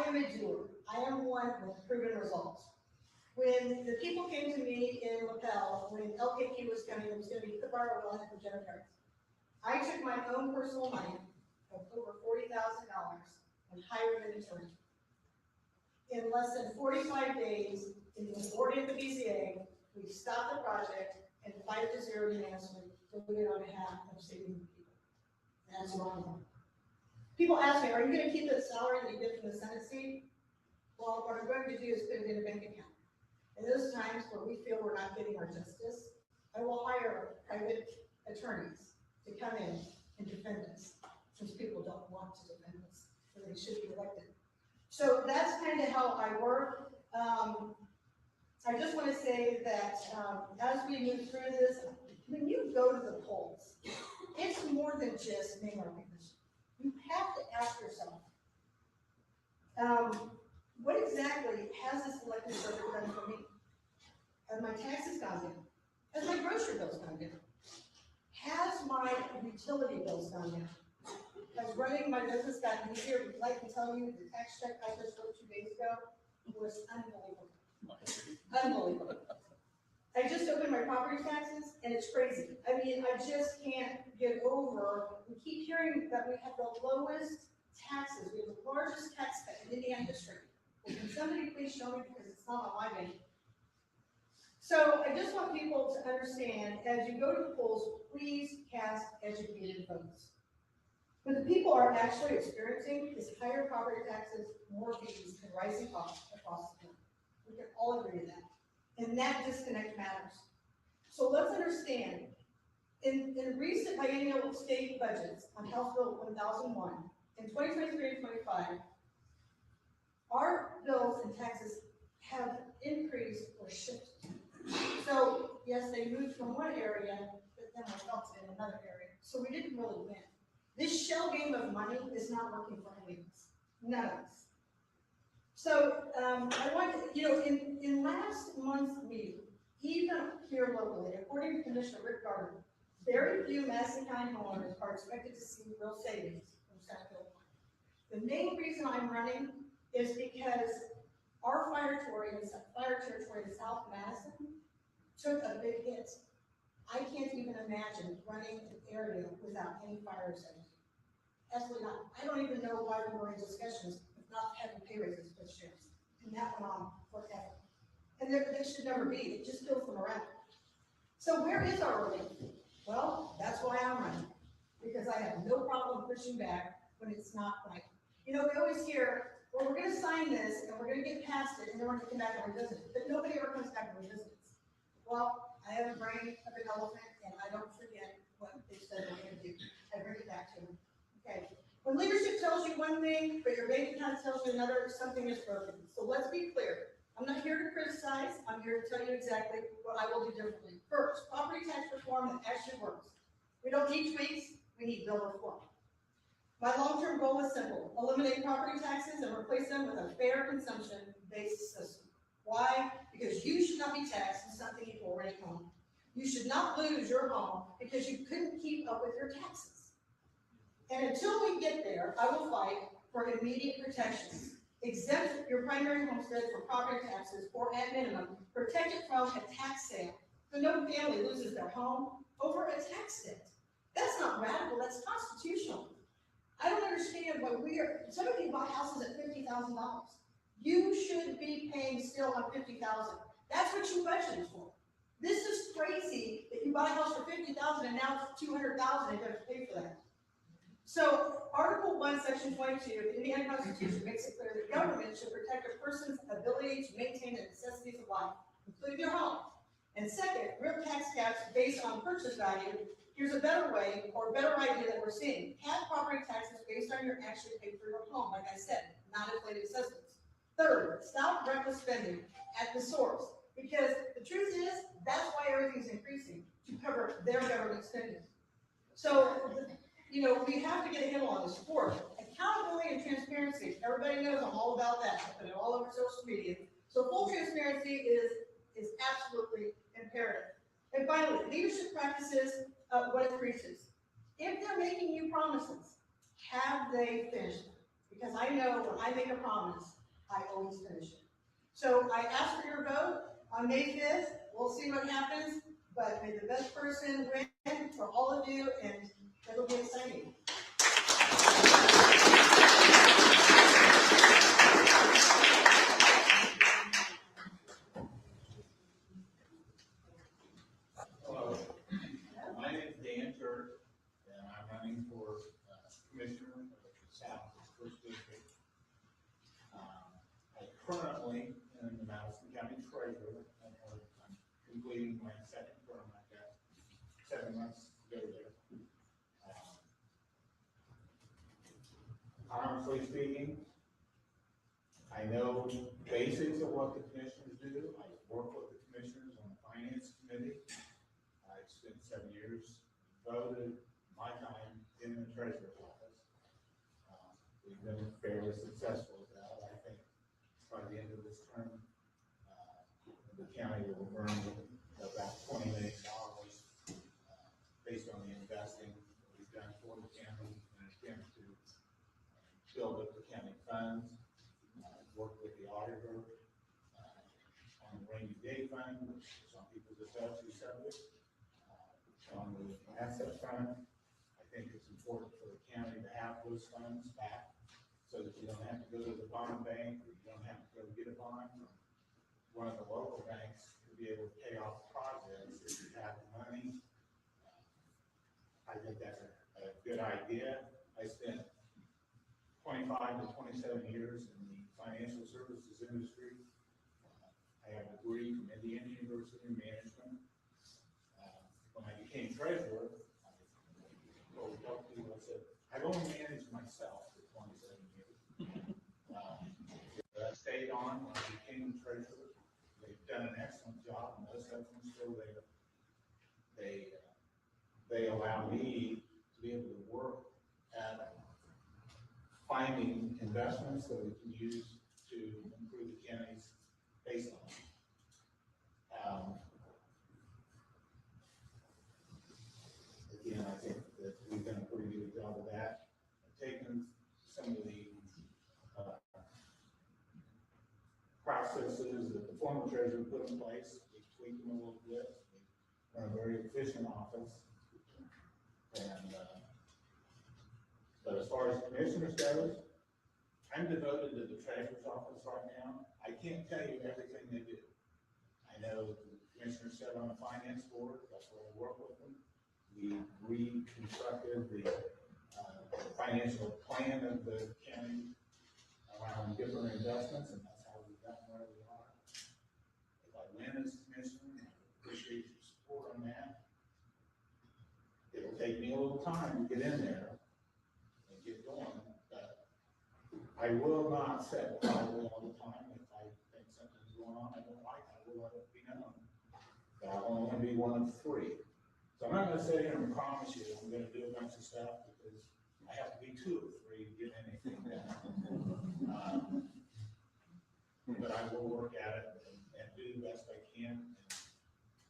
am a doer. I am one with proven results. When the people came to me in LaPel, when LKQ was coming, it was going to be put by our well for Jennifer. I took my own personal money of over $40,000 and hired an attorney. In less than 45 days, in the majority of the BCA, we stopped the project and 5-0 unanimously voted on behalf of saving people. That's wrong. People ask me, are you going to keep the salary that you get from the Senate seat? Well, what I'm going to do is put it in a bank account. In those times where we feel we're not getting our justice, I will hire private attorneys to come in and defend us, since people don't want to defend us, so they should be elected. So that's kind of how I work. I just want to say that as we move through this, when you go to the polls, it's more than just name recognition. You have to ask yourself, what exactly has this elected service done for me? Have my taxes gone down? Has my grocery bills gone down? Has my utility bills gone down? Has running my business gotten easier? I'd like to tell you, the tax check I just wrote 2 days ago was unbelievable. Unbelievable. I just opened my property taxes and it's crazy. I mean, I just can't get over, we keep hearing that we have the lowest taxes. We have the largest tax cut in Indiana history. Well, can somebody please show me, because it's not on my bank. So I just want people to understand, as you go to the polls, please cast educated votes. What the people are actually experiencing is higher property taxes, more fees, and rising costs across the board. We can all agree to that. And that disconnect matters. So let's understand, in recent biennial state budgets on House Bill 1001, in 2023 and 25, our bills and taxes have increased or shifted. So yes, they moved from one area, but then we felt it in another area. So we didn't really win. This shell game of money is not working for any of us. None of us. So I want to, in last month's meeting, even here locally, according to Commissioner Rick Gardner, very few Madison County homeowners are expected to see real savings from Senate Bill 1. The main reason I'm running is because our fire territory in South Madison took a big hit. I can't even imagine running an area without any fire safety. Absolutely not. I don't even know why we were in discussions of not having pay raises for sheriffs. And that went on forever. And there should never be. It just kills the morale. So where is our relief? Well, that's why I'm running. Because I have no problem pushing back when it's not right. We always hear, well, we're going to sign this and we're going to get past it and then we're going to come back and revisit it. But nobody ever comes back and revisits it. Well, I have a brain of an elephant and I don't forget what they said we're going to do. I bring it back to them. Okay. When leadership tells you one thing, but your bank account tells you another, something is broken. So let's be clear. I'm not here to criticize. I'm here to tell you exactly what I will do differently. First, property tax reform that actually works. We don't need tweaks. We need bill reform. My long-term goal is simple. Eliminate property taxes and replace them with a fair consumption-based system. Why? Because you should not be taxed on something you already own. You should not lose your home because you couldn't keep up with your taxes. And until we get there, I will fight for immediate protections. Exempt your primary homestead from property taxes, or at minimum, protect it from a tax sale, so no family loses their home over a tax debt. That's not radical, that's constitutional. I don't understand why some of you bought houses at $50,000. You should be paying still on $50,000. That's what you budgeted for. This is crazy that you buy a house for $50,000 and now it's $200,000 and you have to pay for that. So Article 1, Section 22 of the Indiana Constitution makes it clear that government should protect a person's ability to maintain the necessities of life, including your home. And second, real tax caps based on purchase value. Here's a better way, or a better idea that we're seeing. Cap property taxes based on your actually paid for your home, like I said, not inflated assessments. Third, stop reckless spending at the source, because the truth is, that's why everything's increasing, to cover their government spending. So, we have to get a handle on this. Fourth, accountability and transparency. Everybody knows I'm all about that. I put it all over social media. So full transparency is absolutely imperative. And finally, leadership practices, what it preaches. If they're making you promises, have they finished them? Because I know when I make a promise, I always finish it. So I ask for your vote on May 5th. We'll see what happens, but may the best person win for all of you, and it'll be exciting. Hello, my name is Dan Church, and I'm running for Commissioner of the South First District. I currently am the Madison County Treasurer, and I'm completing my second term. I've got 7 months to go there. Honestly speaking, I know basics of what the commissioners do. I work with the commissioners on the finance committee. I spent 7 years, voted my time in the treasurer's office. We've been fairly successful with that. I think by the end of this term, the county will earn about $20 million based on the investing that we've done for the county and attempt to build up the county funds, work with the auditor on the rainy day fund, which some people just touchy subject. On the asset front, I think it's important for the county to have those funds back so that you don't have to go to the bond bank, or you don't have to go get a bond from one of the local banks to be able to pay off projects if you have the money. I think that's a good idea. I spent 25 to 27 years in the financial services industry. I have a degree from Indiana University in management. When I became treasurer, I talked to you, I said, I've only managed myself for 27 years. But I stayed on when I became treasurer. They've done an excellent job, and most of them still there. They allow me to be able to work at finding investments that we can use to improve the county's baseline. Again, I think that we've done a pretty good job of that. I've taken some of the processes that the former treasurer put in place, we tweaked them a little bit. We run a very efficient office. And, but as far as commissioners goes, I'm devoted to the treasurer's office right now. I can't tell you everything they do. I know the commissioners sit on the finance board, that's where I work with them. We reconstructed the financial plan of the county around different investments, and that's how we've gotten where we are. If I win as commissioner, I appreciate your support on that. It'll take me a little time to get in there and get going, but I will not set quietly all the time. If I think something's going on I don't like, I will let it be known. But I only want to be one of three. So I'm not going to sit here and promise you I'm going to do a bunch of stuff because I have to be two or three to get anything done. But I will work at it and do the best I can and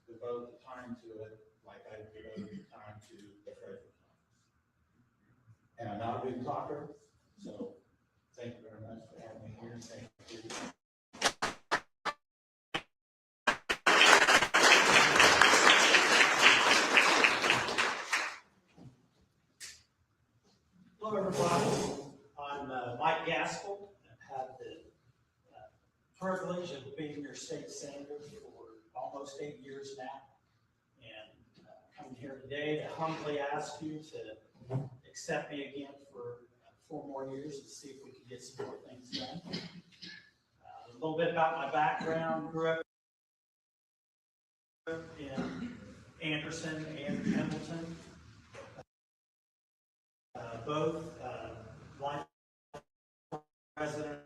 devote the time to it like I devoted the time to the treasurer's office. And I'm not a big talker, so thank you very much for having me here. Thank you. Hello, everybody. I'm Mike Gaskell. I've had the privilege of being your state senator for almost 8 years now. And coming here today to humbly ask you to accept me again for 4 more years to see if we can get some more things done. A little bit about my background. Grew up in Anderson and Pendleton. Both life resident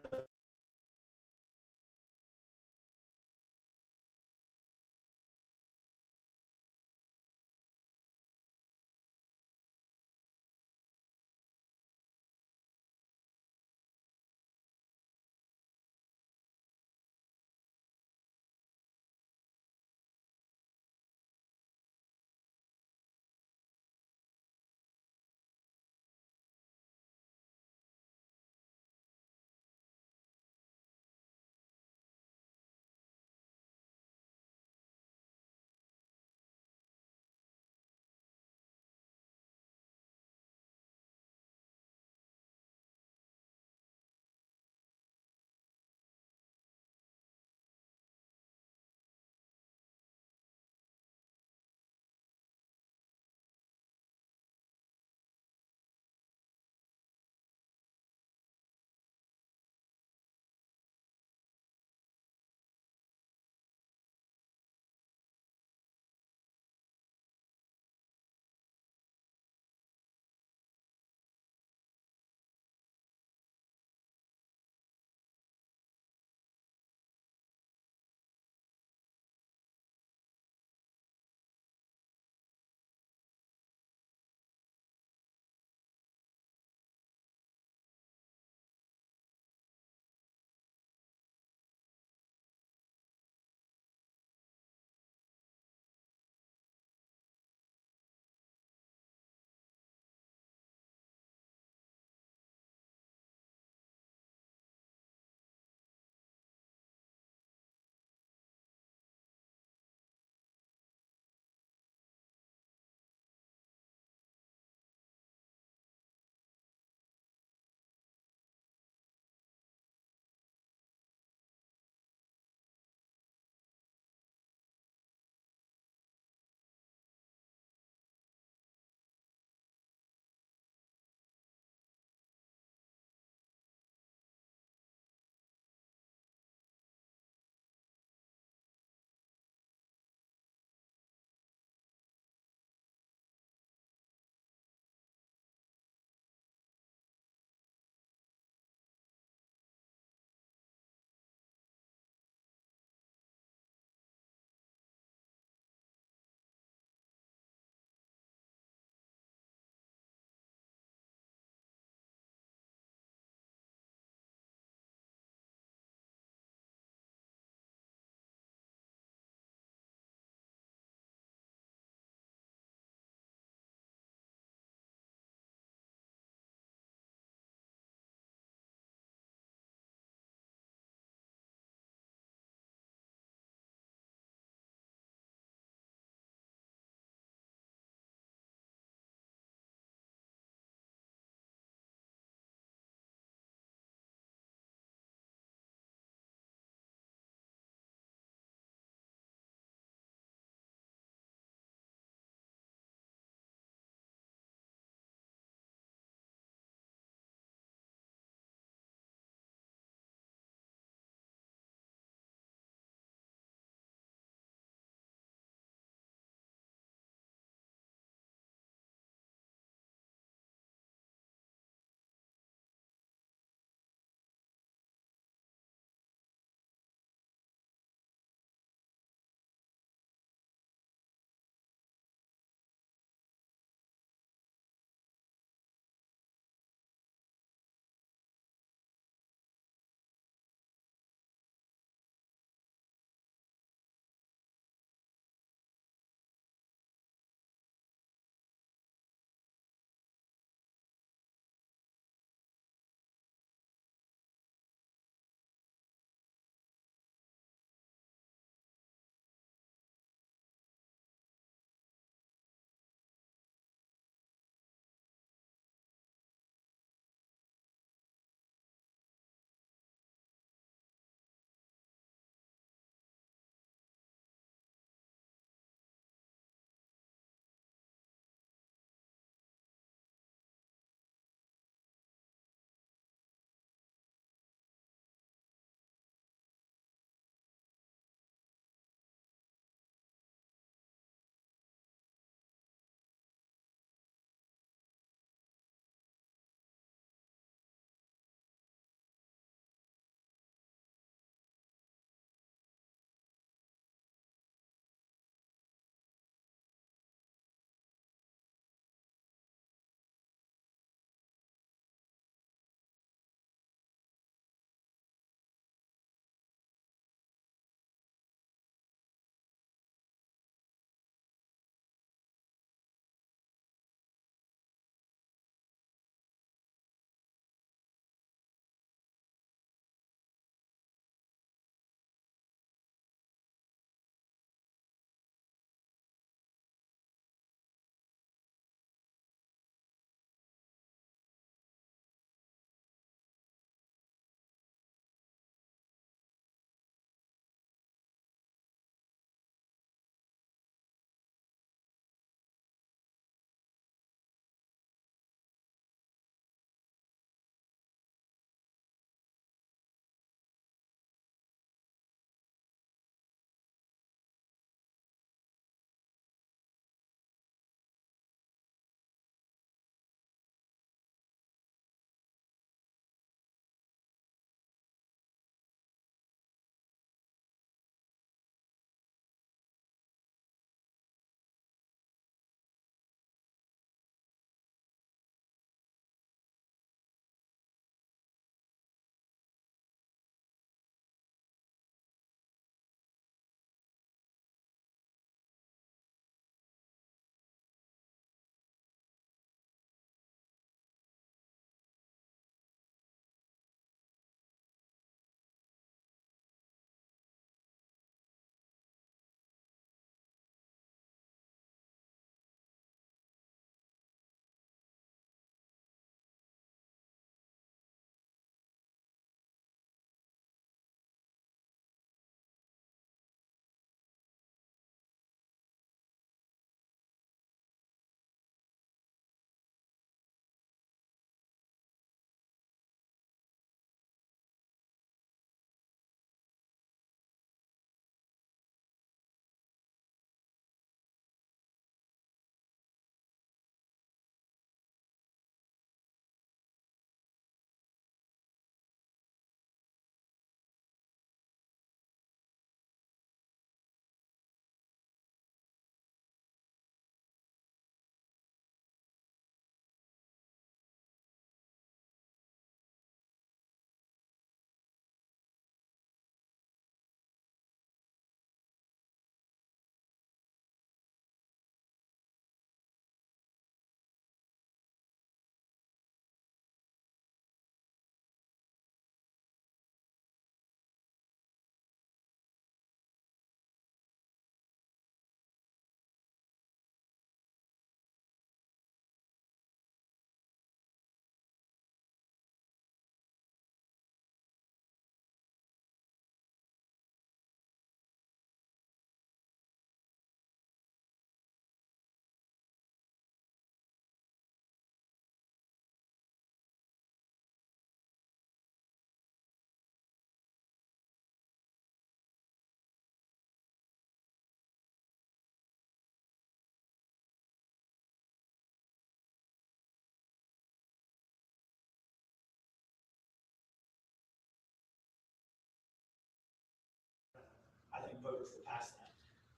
voted to pass that.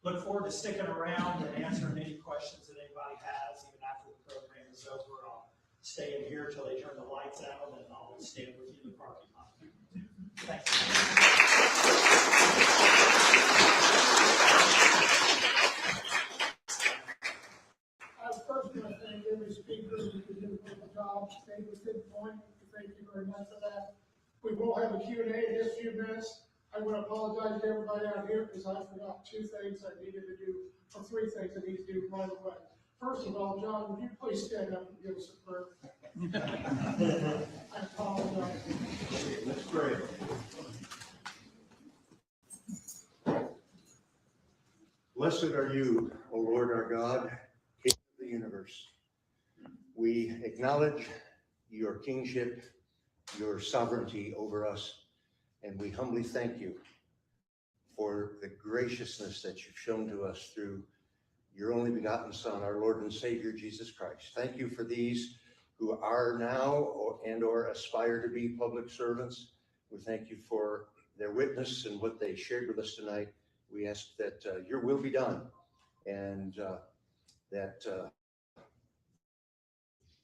Look forward to sticking around and answering any questions that anybody has, even after the program is over. I'll stay in here until they turn the lights out, and I'll stand with you in the parking lot. Thanks. First, I want to thank every speaker who did a wonderful job, stayed within point. Thank you very much for that. We will have a Q&A in just a few minutes. I want to apologize to everybody out here because I forgot 2 things I needed to do, or 3 things I need to do right away. First of all, John, would you please stand up and give us a prayer? I apologize. Let's pray. Blessed are you, O Lord our God, King of the universe. We acknowledge your kingship, your sovereignty over us, and we humbly thank you for the graciousness that you've shown to us through your only begotten Son, our Lord and Savior, Jesus Christ. Thank you for these who are now or aspire to be public servants. We thank you for their witness and what they shared with us tonight. We ask that your will be done, and that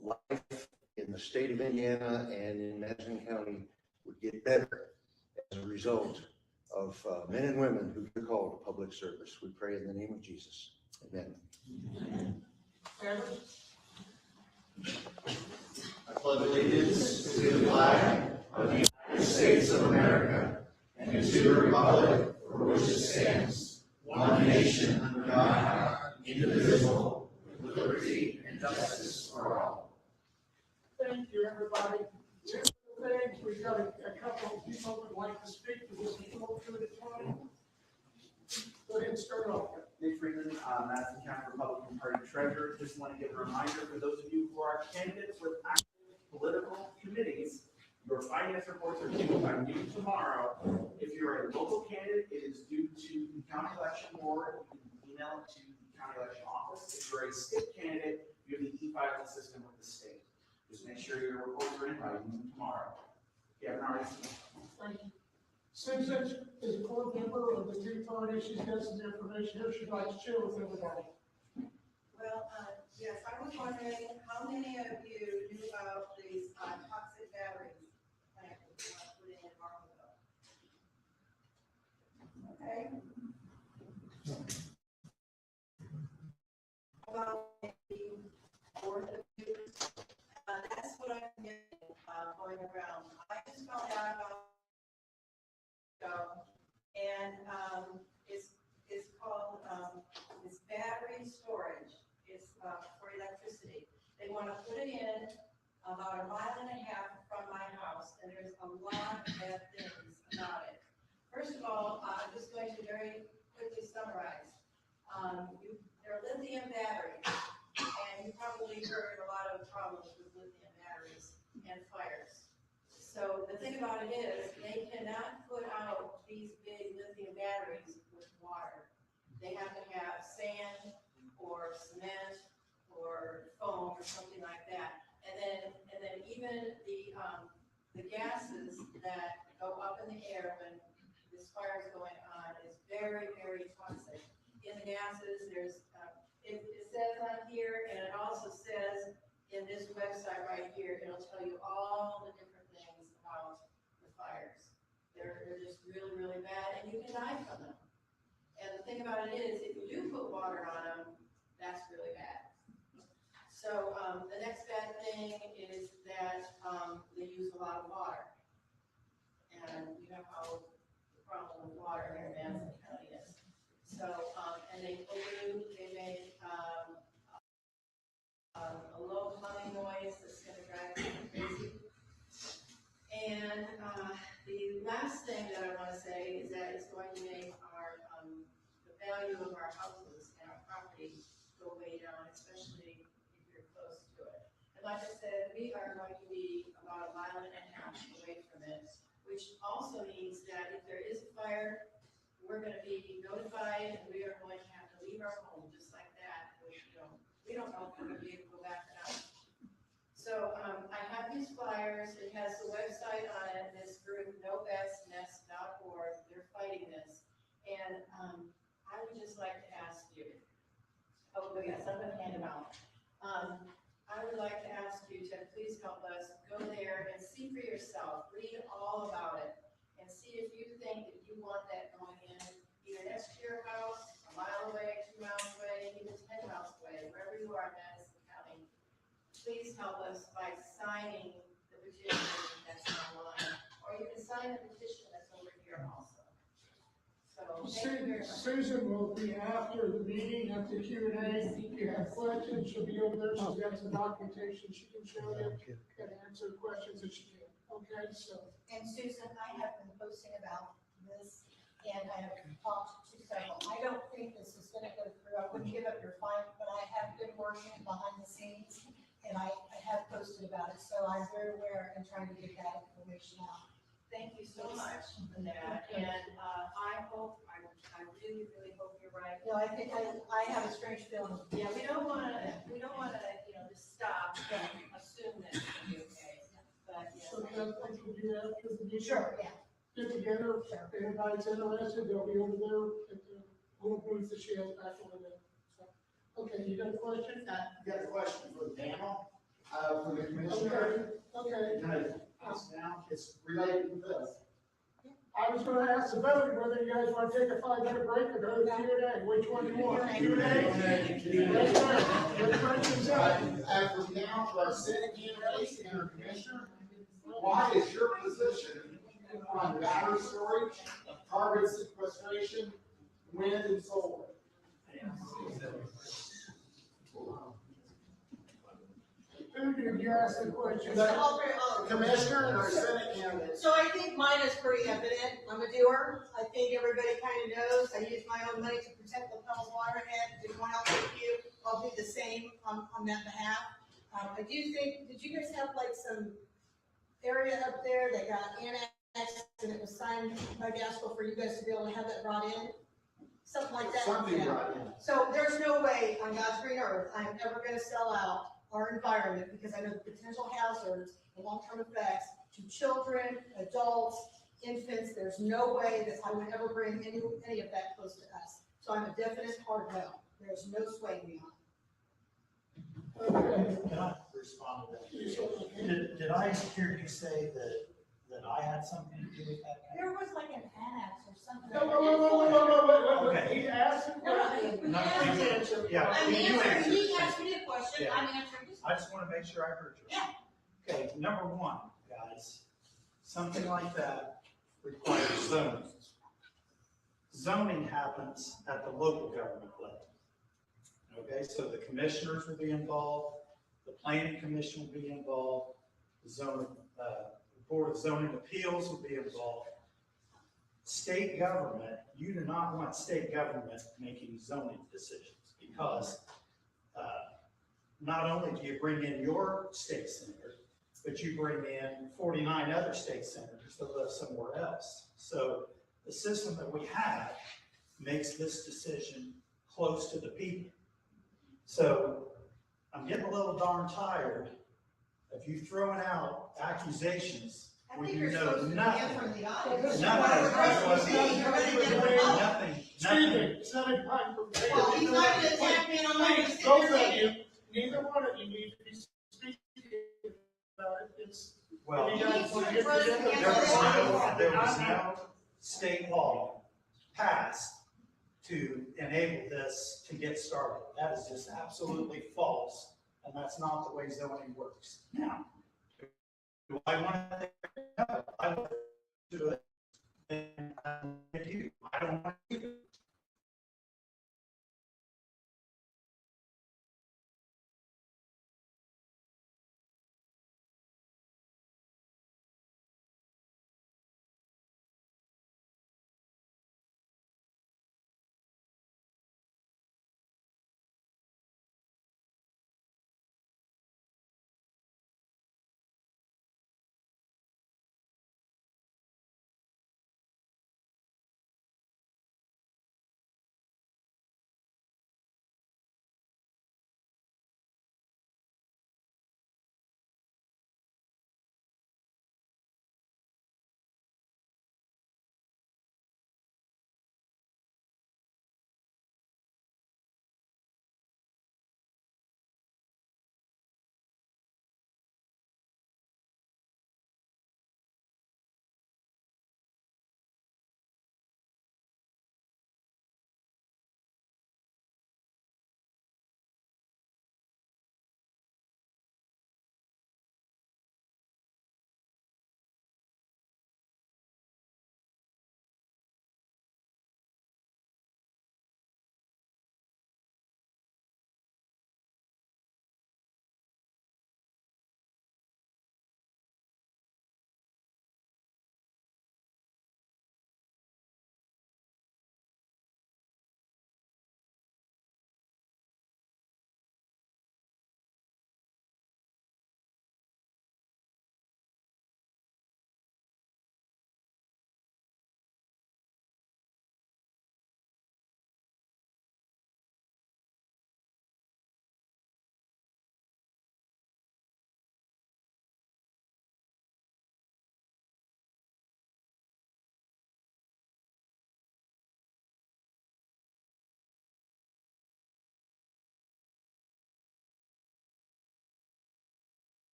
life in the state of Indiana and in Madison County would get better as a result of men and women who are called to public service. We pray in the name of Jesus. Amen. I pledge allegiance to the flag of the United States of America and to the republic for which it stands, one nation under God, indivisible, with liberty and justice for all. Thank you, everybody. Just things, we've got a couple of people who would like to speak to this little period of time. Go ahead and start off. Nick Freeman, Madison County Republican Party Treasurer. Just want to give a reminder for those of you who are candidates with active political committees, your finance reports are due tomorrow. If you're a local candidate, it is due to the county election board. You can email it to the county election office. If you're a state candidate, you have the e-filing system with the state. Just make sure your reports are in by noon tomorrow. If you haven't already seen it. Thank you. Susan is a board member of the Tea Party. She's got some information here she'd like to share with everybody. Well, yes, I was wondering how many of you knew about these toxic batteries that we want to put in Marlboro? Okay. About maybe 4 of you. That's what I'm getting going around. I just found out about and it's called it's battery storage. It's for electricity. They want to put it in about 1.5 miles from my house, and there's a lot of bad things about it. First of all, I'm just going to very quickly summarize. They're lithium batteries, and you probably heard a lot of problems with lithium batteries and fires. So the thing about it is, they cannot put out these big lithium batteries with water. They have to have sand or cement or foam or something like that. And then even the gases that go up in the air when this fire is going on is very, very toxic. In the gases, there's it says on here, and it also says in this website right here, it'll tell you all the different things about the fires. They're just really, really bad, and you can die from them. And the thing about it is, if you do put water on them, that's really bad. So the next bad thing is that they use a lot of water. And you know how the problem with water here in Madison County is. So, and they pollute, they make a low humming noise that's going to drive people crazy. And the last thing that I want to say is that it's going to make our the value of our houses and our property go way down, especially if you're close to it. And like I said, we are going to be about 1.5 miles away from it, which also means that if there is a fire, we're going to be notified, and we are going to have to leave our home just like that. Which, we don't know if we're going to be able to go back or not. So I have these flyers. It has the website on it. This group, novetsnest.org. They're fighting this, and Oh, yes, I'm gonna hand them out. I would like to ask you to please help us go there and see for yourself, read all about it, and see if you think that you want that going in, either next to your house, a mile away, 2 miles away, even 10 miles away, wherever you are in Madison County. Please help us by signing the petition that's online, or you can sign the petition that's over here also. So, thank you very much. Susan will be after the meeting, after the Q and A. If you have questions, she'll be over there. She's got some documentation she can show you, can answer questions that she can. Okay, so. And Susan, I have been posting about this, and I have talked to several. I don't think this is gonna go through. I wouldn't give up your fight, but I have been working behind the scenes, and I have posted about it, so I'm very aware and trying to get that information out. Thank you so much for that, and I hope, I really, really hope you're right. No, I think I have a strange feeling. Yeah, we don't wanna, just stop and assume that it's gonna be okay, but, yeah. So can I think of you after the meeting? Sure, yeah. Get together, if anybody's interested, they'll be over there at the little booth that she has back over there. So, okay, you got a question? You got a question for the panel, for the commissioner? Okay. Can I ask now? It's related to this. I was gonna ask the vote whether you guys want to take a 5-minute break or go to Q and A. Which one do you want? Q and A? Yes, sir. What questions are? From now to our Senate candidates and our commissioner, why is your position on battery storage, carbon sequestration, wind and solar? Who did you ask the question? Commissioner and our Senate candidates. So I think mine is pretty evident. I'm a doer. I think everybody kind of knows. I use my own money to protect the Pelham waterhead. If anyone else with you, I'll do the same on that behalf. I do think, did you guys have like some area up there that got annexed and it was signed by Gaskell for you guys to be able to have that brought in? Something like that? Something Yeah. brought in. So there's no way on God's green earth I'm ever going to sell out our environment because I know the potential hazards, the long-term effects to children, adults, infants. There's no way that I would ever bring any of that close to us. So I'm a definite hard no. There's no swaying me on it. Okay. Can I respond to that? Did I hear you say that I had something to do with that? There was like an annex or something. No, Okay. He asked the question. No, Please answer. Yeah. I'm You answering, answer. he asked me a question, Yeah. I'm answering his I just want to make sure I heard you. Yeah. Okay, number one, guys, something like that requires zoning. Zoning happens at the local government level. Okay, so the commissioners will be involved, the planning commission will be involved, the board of zoning appeals will be involved. State government, you do not want state government making zoning decisions because not only do you bring in your state senator, but you bring in 49 other state senators that live somewhere else. So the system that we have makes this decision close to the people. So I'm getting a little darn tired of you throwing out accusations I when think you you're know supposed to be nothing. answering the audience. Nothing. It's not a time for. Well, he's not gonna attack me and I'm not gonna sit Both there of saying. you, neither one of you need to be speaking about it. It's. Well, you guys want to get There together. there was no state law passed to enable this to get started. That is just absolutely false, and that's not the way zoning works. Now, do I want to? No, I want to do it. And I don't want to.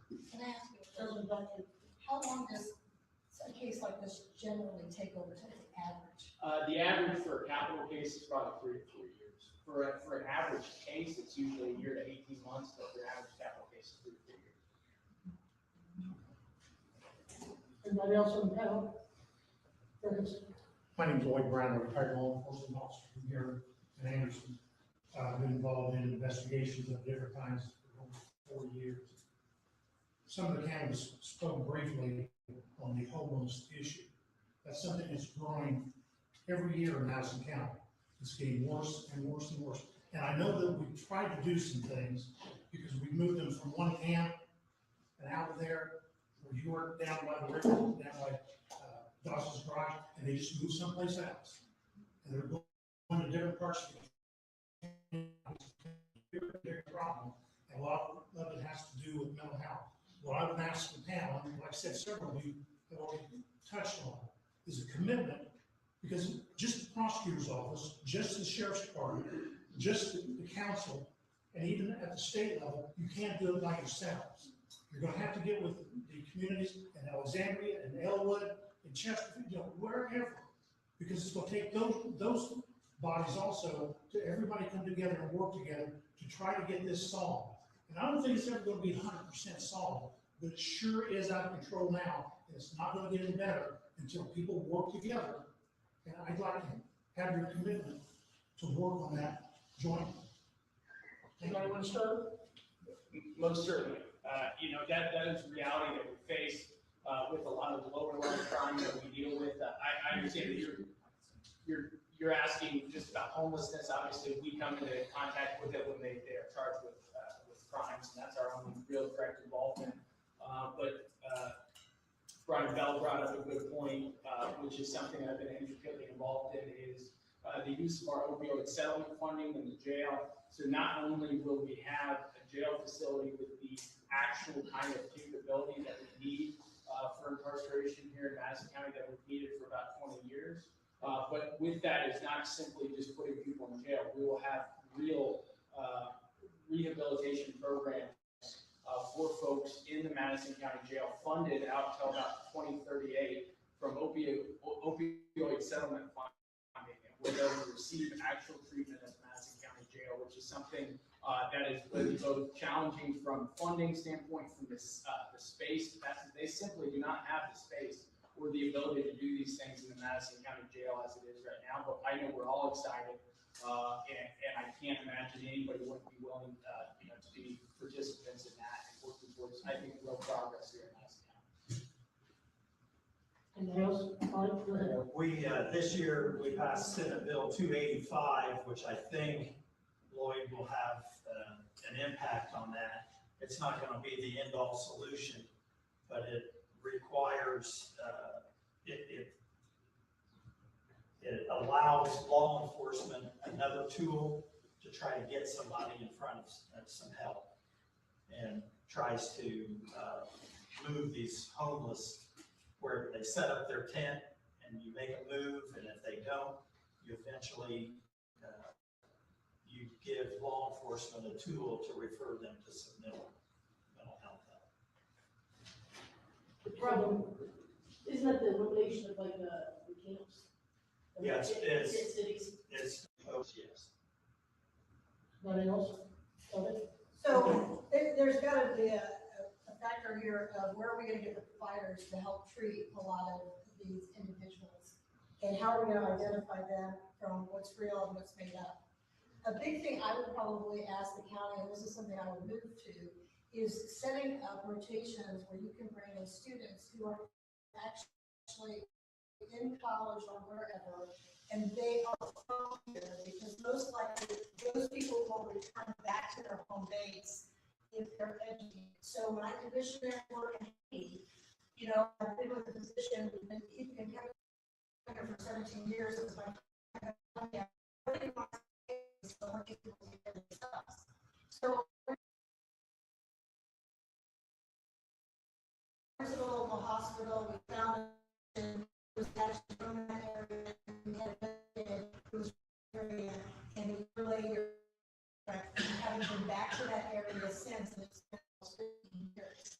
Can I ask you a question? How long does a case like this generally take over to the average? The average for a capital case is probably 3 to 4 years. For an average case, it's usually a year to 18 months, but for an average capital case, it's 3 to 4 years. Anybody else on the panel? My name's Lloyd Brown, a retired law enforcement officer from here in Anderson. I've been involved in investigations of different kinds for over 4 years. Some of the candidates spoke briefly on the homeless issue. That's something that's growing every year in Madison County. It's getting worse and worse and worse. And I know that we've tried to do some things because we moved them from one camp and out of there, where you were down by the river, down by Dawson's Garage, and they just moved someplace else. And they're going to different parts of the bigger problem. And a lot of it has to do with mental health. What I would ask the panel, and like I said, several of you have already touched on, is a commitment, because just the prosecutor's office, just the sheriff's department, just the council, and even at the state level, you can't do it by yourselves. You're going to have to get with the communities in Alexandria and Elwood and Chesterfield, wherever, because it's going to take those bodies also to everybody come together and work together to try to get this solved. And I don't think it's ever going to be 100% solved, but it sure is out of control now, and it's not going to get any better until people work together. And I'd like to have your commitment to work on that jointly. Anybody want to start? Most certainly. That is the reality that we face with a lot of the lower level crime that we deal with. I understand that you're asking just about homelessness. Obviously, we come into contact with it when they are charged with crimes, and that's our only real direct involvement. But Brian Bell brought up a good point, which is something I've been intricately involved in, is the use of our opioid settlement funding in the jail. So not only will we have a jail facility with the actual kind of capability that we need for incarceration here in Madison County that we've needed for about 20 years, but with that is not simply just putting people in jail. We will have real rehabilitation programs for folks in the Madison County Jail, funded out till about 2038 from opioid settlement funding, where they will receive actual treatment at the Madison County Jail, which is something that is both challenging from funding standpoint, from the space capacity. They simply do not have the space or the ability to do these things in the Madison County Jail as it is right now. But I know we're all excited, and I can't imagine anybody wouldn't be willing to be participants in that and working towards, I think, real progress here in Madison County. Anything else? All right, go ahead. We, this year, we passed Senate Bill 285, which I think Lloyd will have an impact on that. It's not going to be the end-all solution, but it requires, it allows law enforcement another tool to try to get somebody in front of some help, and tries to move these homeless where they set up their tent and you make a move, and if they don't, you eventually you give law enforcement a tool to refer them to some mental health help. The problem, isn't that the elimination of like the camps? Yes, it's cities. It's yes. Anybody else? Okay. So there's got to be a factor here of where are we going to get the providers to help treat a lot of these individuals, and how are we going to identify them from what's real and what's made up. A big thing I would probably ask the county, and this is something I would move to, is setting up rotations where you can bring in students who are actually in college or wherever, and they are from here, because most likely those people will return back to their home base if they're educated. So when I did missionary work in Haiti, I've been with a physician who's been in Canada for 17 years. It was my so there's a local hospital. We found it was actually from that area, and we had it was area, and a year later, haven't been back to that area since, and it's been almost 15 years.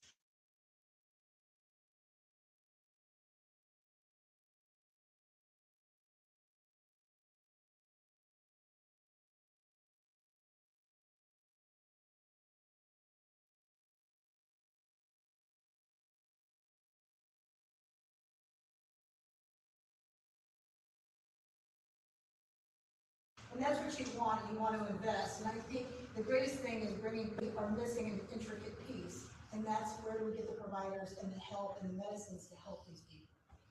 And that's what you want to invest. And I think the greatest thing is are missing an intricate piece. And that's where we get the providers and the help and the medicines to help these people.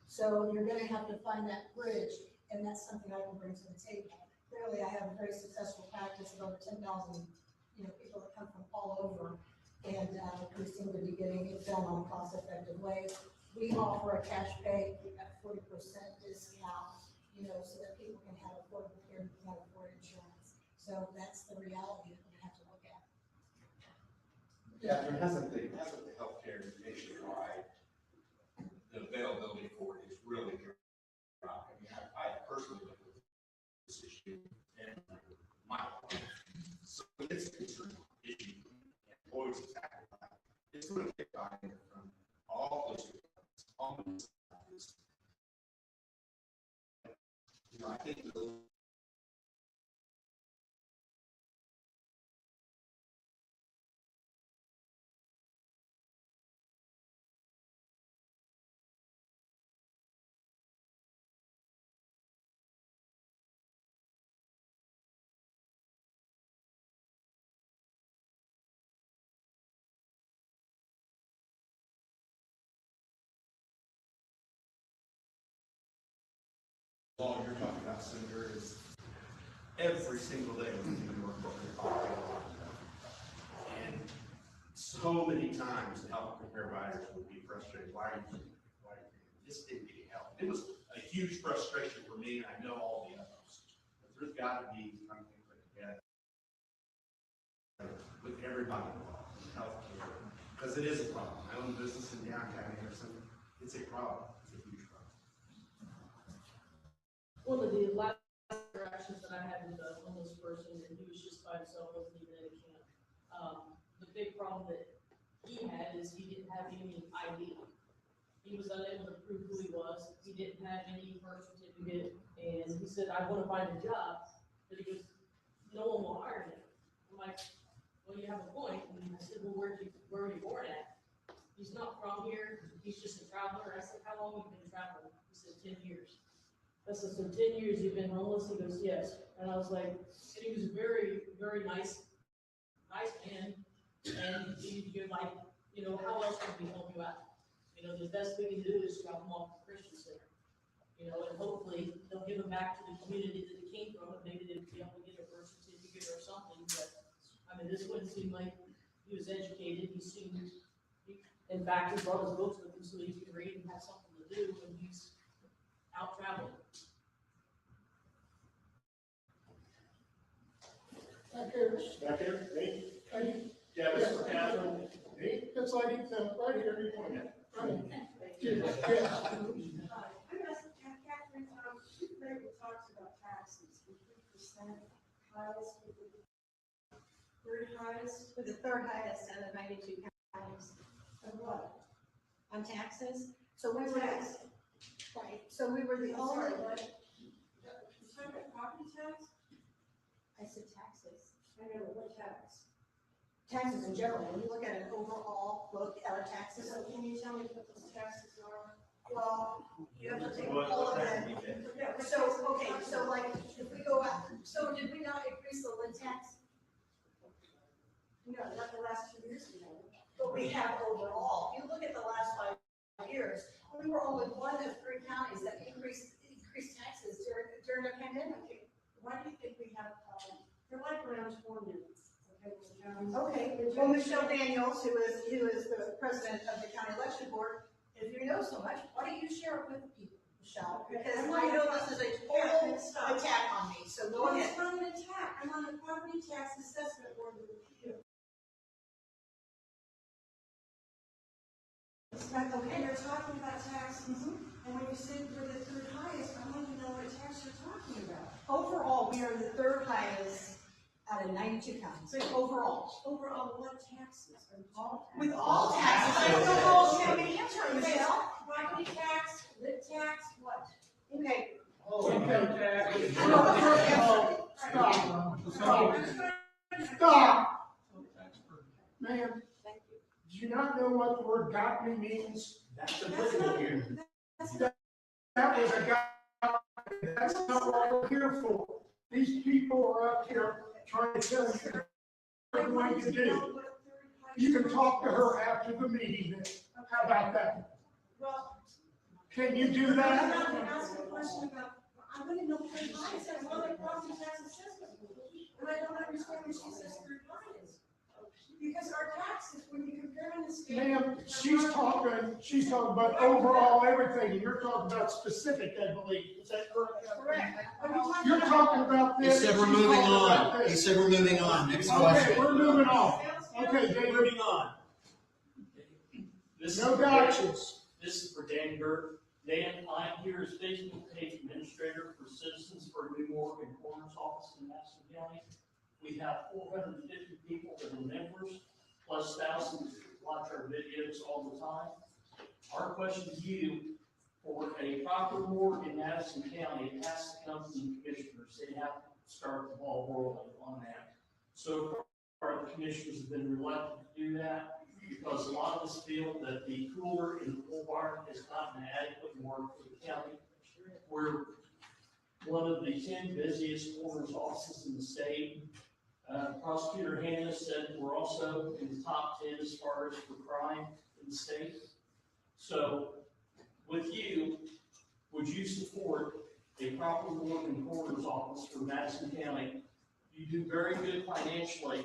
So you're gonna have to find that bridge, and that's something I can bring to the table. Clearly, I have a very successful practice of over 10,000, people that come from all over. And we seem to be getting it done on a cost-effective way. We offer a cash pay at 40% discount, so that people can have affordable care and can't afford insurance. So that's the reality that we're gonna have to look at. Yeah, there hasn't the healthcare nationwide, the availability for it is really good. I mean, I personally look at this issue in my life. So it's an issue, and always exactly right. It's going to take buy-in from all those departments, all those departments. I think all you're talking about, Senator, is every single day we do work for and so many times the health care providers would be frustrated. Why are you just didn't get help? It was a huge frustration for me, and I know all the others. But there's got to be something put together with everybody involved in healthcare, because it is a problem. I own a business in downtown Anderson. It's a problem. It's a huge problem. One of the last interactions that I had with a homeless person, and he was just by himself, wasn't even in a camp. The big problem that he had is he didn't have any ID. He was unable to prove who he was. He didn't have any birth certificate, and he said, "I want to find a job," but he goes, "No one will hire him." I'm like, "Well, you have a point." And I said, "Well, where were you born at?" "He's not from here. He's just a traveler." I said, "How long have you been traveling?" He said, 10 years. I said, "So 10 years you've been homeless?" He goes, "Yes." And I was like, and he was a very, very nice man. And you're like, how else can we help you out? The best we can do is drop them off to Christian Center. And hopefully they'll give them back to the community that they came from, and maybe they'll be able to get a birth certificate or something. But I mean, this wouldn't seem like he was educated. In fact, he brought his books with him so he could read and have something to do when he's out traveling. Back here, me, Eddie, Dennis, Catherine, me, that's like, right here, you point it. I'm Catherine, Larry talks about taxes, 50% highest, third highest. We're the third highest out of 92 counties. Of what? On taxes. So we were, Tax. right, so we were the I'm only, sorry, what? You talking about property tax? I said taxes. I know, what tax? Taxes in general, when you look at an overall look at our taxes, So can you tell me what those taxes are? well, you have to take all of them. So, okay, so like, if we go out, so did we not increase the lid tax? No, not the last 2 years ago. But we have overall, if you look at the last 5 years, we were only one of 3 counties that increased taxes during the pandemic. Why do you think we have, they're like around 4 minutes. Okay, well, Michelle Daniels, who is the president of the county election board, if you know so much, why don't you share it with the people, Michelle? Because I know this is a total attack on me, so go ahead. It's not an attack, I'm on the property tax assessment board of appeal. Okay, you're talking about taxes, and when you say we're the third highest, I want to know what tax you're talking about. Overall, we are the third highest out of 92 counties, overall. Overall, what taxes? With all taxes, I don't know how else you want me to answer it, Michelle. Property tax, lit tax, what? Okay. Income tax. Stop. Ma'am, do you not know what the word got me means? That's applicable here. That was a guy, that's not what we're here for. These people are up here trying to tell you what they're going to do. You can talk to her after the meeting. How about that? Well, Can you do I'm that? not gonna ask a question about, I'm gonna know what her client says, well, the property tax assessment. And I don't understand what she says her client is. Because our taxes, when you compare in the state. Ma'am, she's talking about overall everything, and you're talking about specific, I believe. Is that correct? Correct. You're talking about He this. said we're she's moving talking about on. this. He said we're moving on. Next Okay, question. we're moving on. Okay, David. Moving on. No gotchas. This is for Dan Burke. Dan, I'm here as Facebook page administrator for Citizens for New Morgan Corners office in Madison County. We have 450 people that are members, plus thousands that watch our videos all the time. Our question to you, for a proper board in Madison County, it has to come from the commissioners. They have to start the ball rolling on that. So far, the commissioners have been reluctant to do that, because a lot of us feel that the cooler in the pool barn is not an adequate work for the county. We're one of the 10 busiest corners offices in the state. Prosecutor Hannah said we're also in the top 10 as far as for crime in the state. So with you, would you support a proper work in corners office for Madison County? You do very good financially.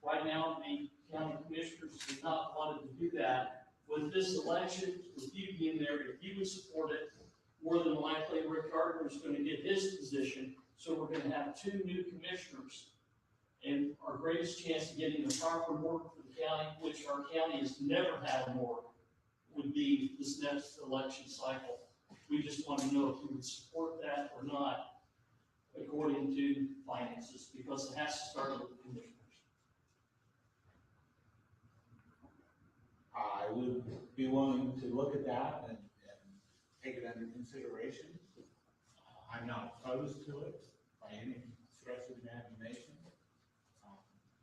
Right now, the county commissioners have not wanted to do that. With this election, with you being there, if you would support it, more than likely Rick Gardner is going to get his position. So we're going to have 2 new commissioners. And our greatest chance of getting the proper work for the county, which our county has never had more, would be this next election cycle. We just want to know if you would support that or not, according to finances, because it has to start with the commissioners. I would be willing to look at that and take it under consideration. I'm not opposed to it by any stretch of the imagination.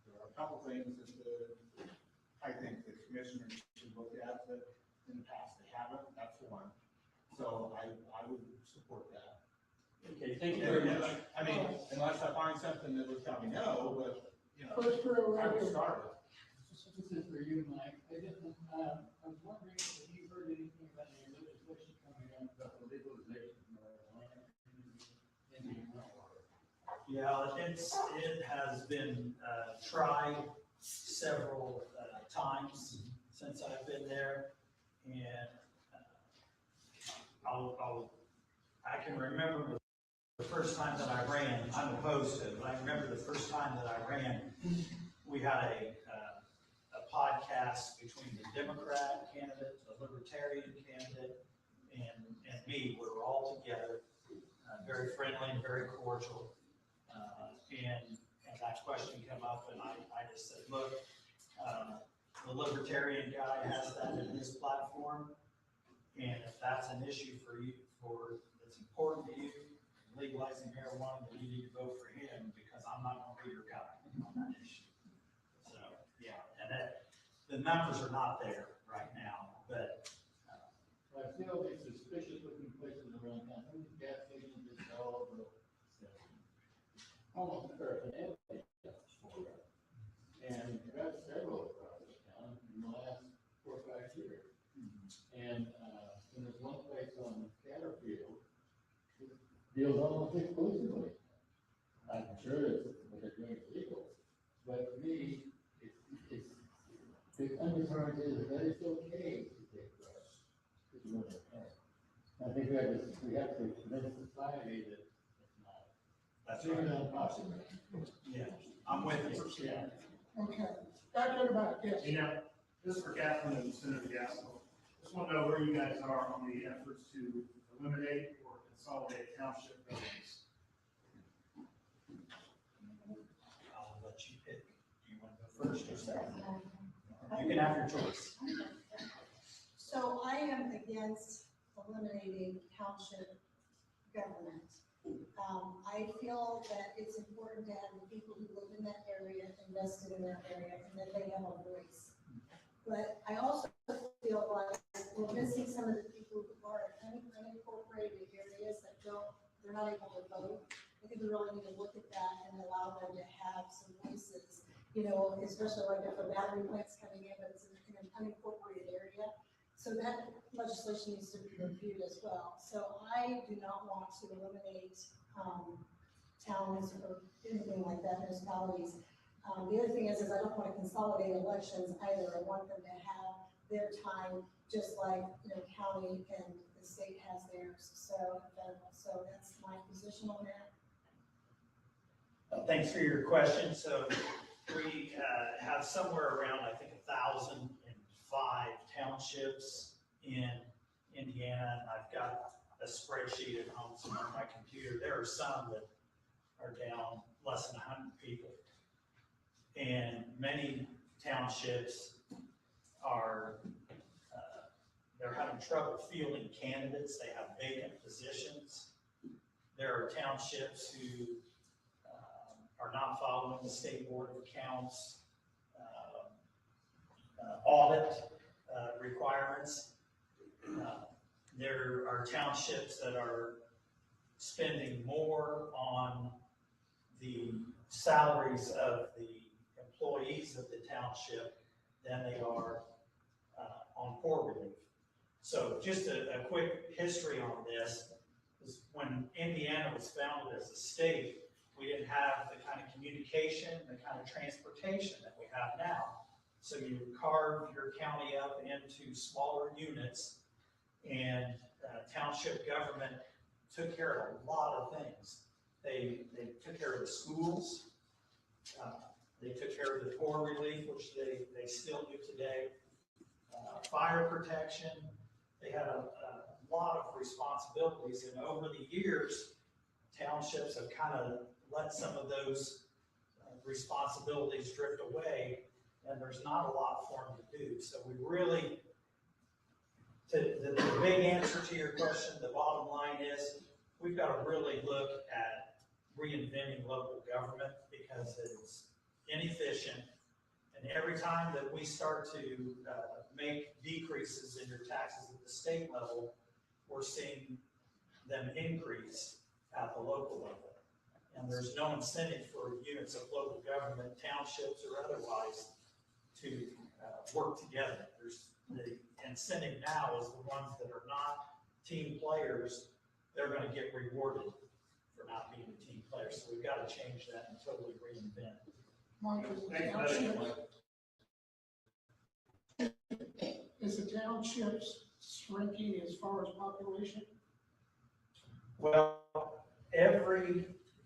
There are a couple things that I think the commissioners should look at that in the past they haven't. That's one. So I would support that. Okay, thank you very much. I mean, unless I find something that would tell me no, but, you know, First row I right would here. start with. This is for you, Mike. I was wondering if you heard anything about any legislation coming up about the legalization of marijuana in the Yeah, it has been tried several times since I've been there, and I can remember the first time that I ran. I'm opposed to it, but I remember the first time that I ran, we had a podcast between the Democrat candidate, the Libertarian candidate, and me. We were all together, very friendly and very cordial. And that question came up, and I just said, look, the Libertarian guy has that in his platform, and if that's an issue for you, that's important to you, legalizing marijuana, then you need to vote for him, because I'm not going to be your guy on that issue. So, yeah, and the numbers are not there right now, but. I see all these suspicious looking places around town. How many gas stations is all over? Almost paraphernalia. And we've got several across the town in the last 4 or 5 years. And there's one place on Catterfield that deals almost exclusively. I'm sure that what they're doing is legal, but to me, the undercurrent is that it's okay to take drugs. I think we have to convince society that it's not. That's Maybe right. not possible. Yeah, I'm with you. Yeah. Okay. Back to the back, yes. Yeah, this is for Catherine and Senator Gaskell. Just want to know where you guys are on the efforts to eliminate or consolidate township buildings. I'll let you pick. Do you want to go first or second? You can have your choice. So I am against eliminating township government. I feel that it's important to have the people who live in that area invested in that area and that they have a voice. But I also feel like we're missing some of the people who are in unincorporated areas that they're not able to vote. I we really need to look at that and allow them to have some voices, you know, especially like if a battery plant's coming in, but it's in an unincorporated area. So that legislation needs to be reviewed as well. So I do not want to eliminate, towns or anything like that, municipalities. The other thing is I don't want to consolidate elections either. I want them to have their time, just like, you know, county and the state has theirs. So that's my position on that. Thanks for your question. So we have somewhere around, I think, 1,005 townships in Indiana. And I've got a spreadsheet at home somewhere on my computer. There are some that are down less than 100 people. And many townships are, they're having trouble fielding candidates. They have vacant positions. There are townships who are not following the State Board of Accounts audit requirements. There are townships that are spending more on the salaries of the employees of the township than they are on poor relief. So just a quick history on this is when Indiana was founded as a state, we didn't have the kind of communication, the kind of transportation that we have now. So you carve your county up into smaller units, and township government took care of a lot of things. They took care of the schools, they took care of the poor relief, which they still do today, fire protection. They had a lot of responsibilities, and over the years, townships have kind of let some of those responsibilities drift away, and there's not a lot for them to do. So we really, the big answer to your question, the bottom line is, we've got to really look at reinventing local government because it's inefficient. And every time that we start to make decreases in your taxes at the state level, we're seeing them increase at the local level. And there's no incentive for units of local government, townships or otherwise, to work together. There's the incentive now is the ones that are not team players, they're going to get rewarded for not being a team player. So we've got to change that and totally reinvent. Is the townships shrinking as far as population? Well,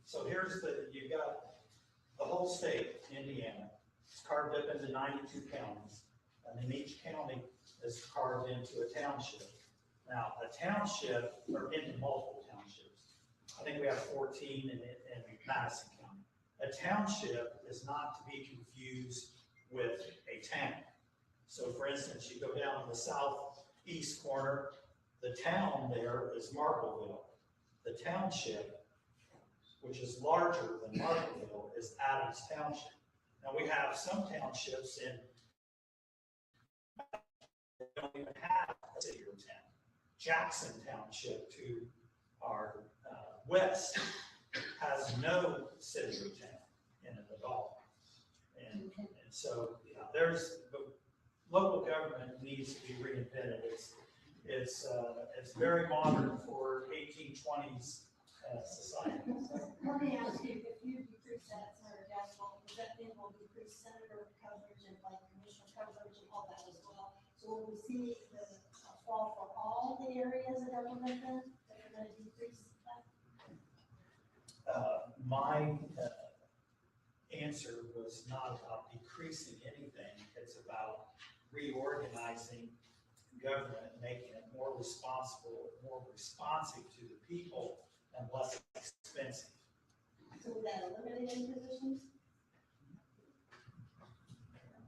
so here's you've got the whole state, Indiana. It's carved up into 92 counties. And then each county is carved into a township. Now, a township, or into multiple townships. I think we have 14 in Madison County. A township is not to be confused with a town. So for instance, you go down in the southeast corner, the town there is Marpleville. The township, which is larger than Marpleville, is Adams Township. Now we have some townships that don't even have a city or town. Jackson Township to our west has no city or town in it at all. And so there's local government needs to be reinvented. It's very modern for 1820s society. Let me ask you, if you decrease that, Senator Gaskell, does that mean we'll decrease senator coverage and like commissioner coverage and all that as well? So will we see the fall for all the areas of government then, that are going to decrease that? My answer was not about decreasing anything. It's about reorganizing government, making it more responsible, more responsive to the people, and less expensive. So would that eliminate any positions?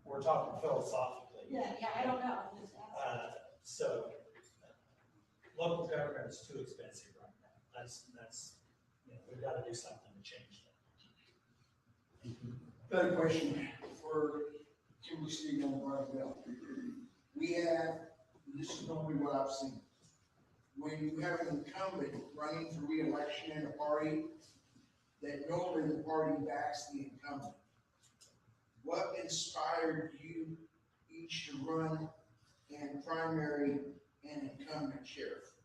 We're talking philosophically. Yeah, I don't know. I'm just asking. So local government is too expensive right now. That's we've got to do something to change that. Got a question for Kimberly Steve on Broadville. We have, this is normally what I've seen. When you have an incumbent running for re-election in a party, that normally the party backs the incumbent. What inspired you each to run and primary and incumbent sheriff?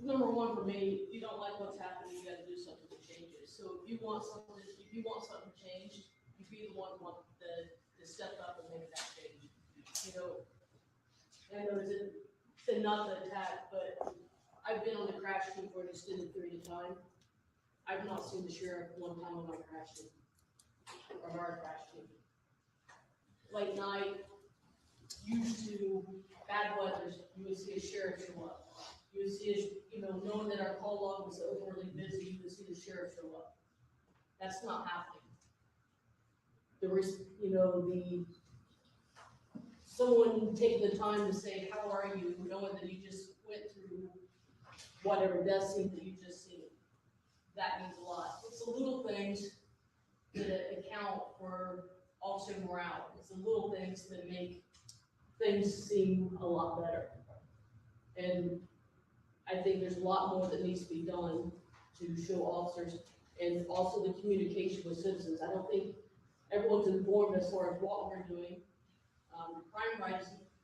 Number one for me, if you don't like what's happening, you gotta do something to change it. So if you want something changed, you be the one to step up and make that change. You know, I know it's not the attack, but I've been on the crash team for an extended period of time. I've not seen the sheriff one time on my crash team, on our crash team. Late night, used to bad weather, you would see a sheriff show up. You would see, knowing that our call log was overly busy, you would see the sheriff show up. That's not happening. Someone taking the time to say, how are you, knowing that you just went through whatever death scene that you just seen. That means a lot. It's the little things that account for officer morale. It's the little things that make things seem a lot better. And I think there's a lot more that needs to be done to show officers, and also the communication with citizens. I don't think everyone's informed as far as what we're doing.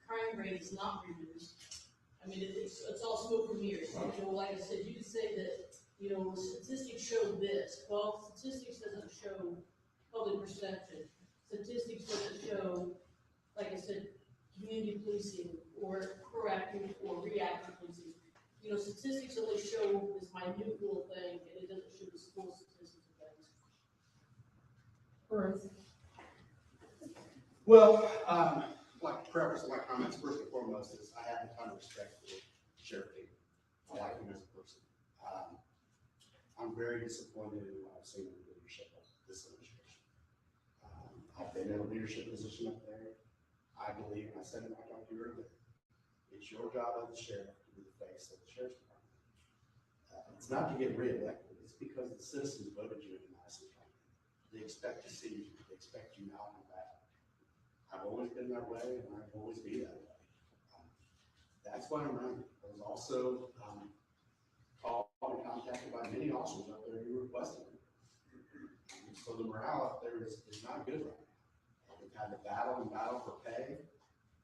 Crime rate is not reduced. I mean, it's all smoke and mirrors. Like I said, you could say that, statistics show this. Well, statistics doesn't show public perception. Statistics doesn't show, like I said, community policing or proactive or reactive policing. Statistics only show this minute little thing, and it doesn't show the full statistics of things. Bruce. Well, like to preface my comments, first and foremost, is I have a ton of respect for Sheriff David. I like him as a person. I'm very disappointed in what I've seen in the leadership of this administration. I've been in a leadership position up there. I believe, and I said it when I talked to you earlier, it's your job as the sheriff to be the face of the sheriff's department. It's not to get reelected, it's because the citizens voted you in Madison County. They expect to see you, they expect you out and back. I've always been that way, and I've always be that way. That's why I'm running. I was also called and contacted by many officers up there who requested it. So the morale up there is not good right now. We've had to battle for pay. It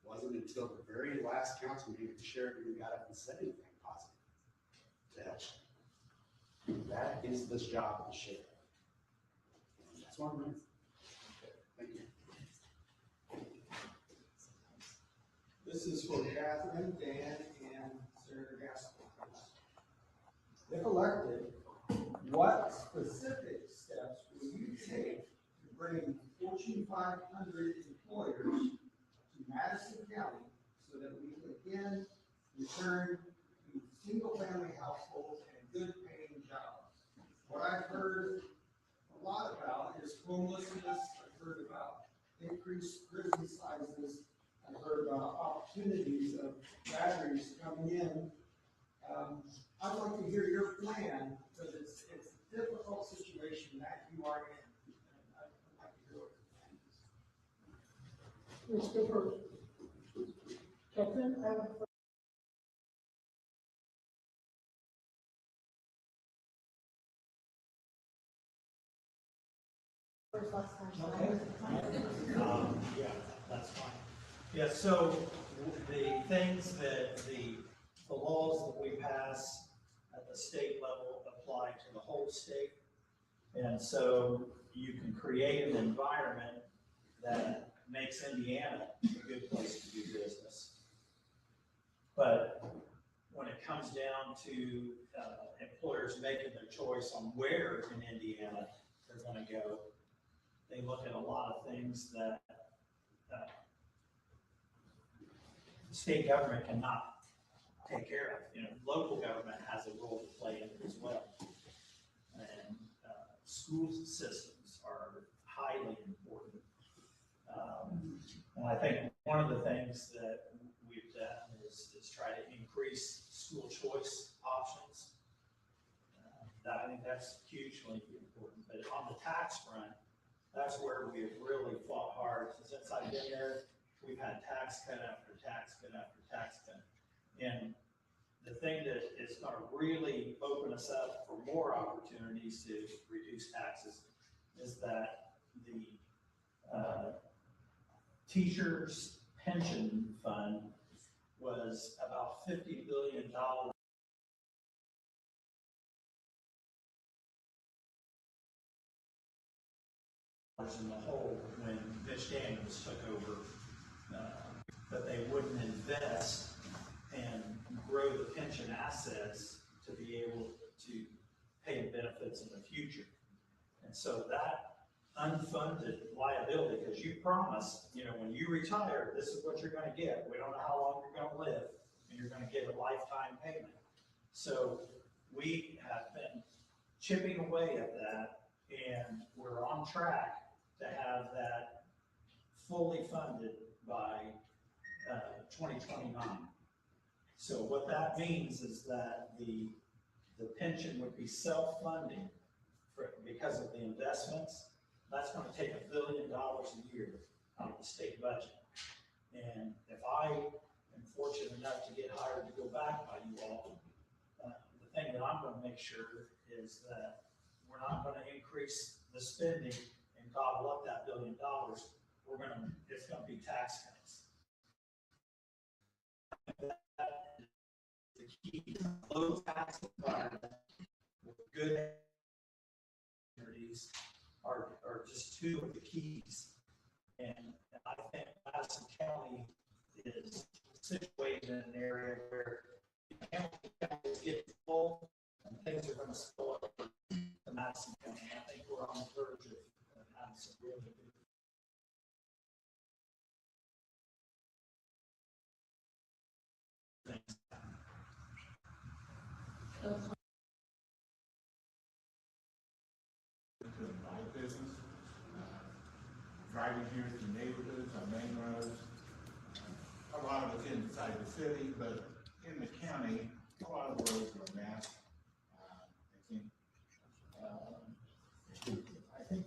wasn't until the very last council meeting the sheriff even got up and said anything positive to help. That is the job of the sheriff. And that's why I'm running. Thank you. This is for Catherine, Dan, and Senator Gaskell. If elected, what specific steps will you take to bring Fortune 500 employers to Madison County so that we can again return to single-family households and good-paying jobs? What I've heard a lot about is homelessness. I've heard about increased prison sizes. I've heard about opportunities of batteries coming in. I'd like to hear your plan, because it's a difficult situation that you are in. And I'd like to hear what your plan is. Let's go first. Captain? Okay. Yeah, that's fine. Yeah, so the things that the laws that we pass at the state level apply to the whole state. And so you can create an environment that makes Indiana a good place to do business. But when it comes down to employers making their choice on where in Indiana they're going to go, they look at a lot of things that the state government cannot take care of. Local government has a role to play in it as well. And school systems are highly important. And I think one of the things that we've done is try to increase school choice options. I think that's hugely important. But on the tax front, that's where we've really fought hard. Since I've been there, we've had tax cut after tax cut after tax cut. And the thing that is going to really open us up for more opportunities to reduce taxes is that the teachers' pension fund was about $50 billion in the hole when Mitch Daniels took over, but they wouldn't invest and grow the pension assets to be able to pay the benefits in the future. And so that unfunded liability, because you promised, when you retire, this is what you're going to get. We don't know how long you're going to live, and you're going to get a lifetime payment. So we have been chipping away at that, and we're on track to have that fully funded by 2029. So what that means is that the pension would be self-funding because of the investments. That's going to take $1 billion a year out of the state budget. And if I am fortunate enough to get hired to go back by you all, the thing that I'm going to make sure is that we're not going to increase the spending and gobble up that $1 billion. It's going to be tax cuts. The key low tax environment with good communities are just two of the keys. And I think Madison County is situated in an area where the county is getting full and things are going to spill over to Madison County. I think we're on the verge of having some really good things. My business, driving here through neighborhoods on main roads. A lot of it's inside the city, but in the county, a lot of the roads are a mess. I think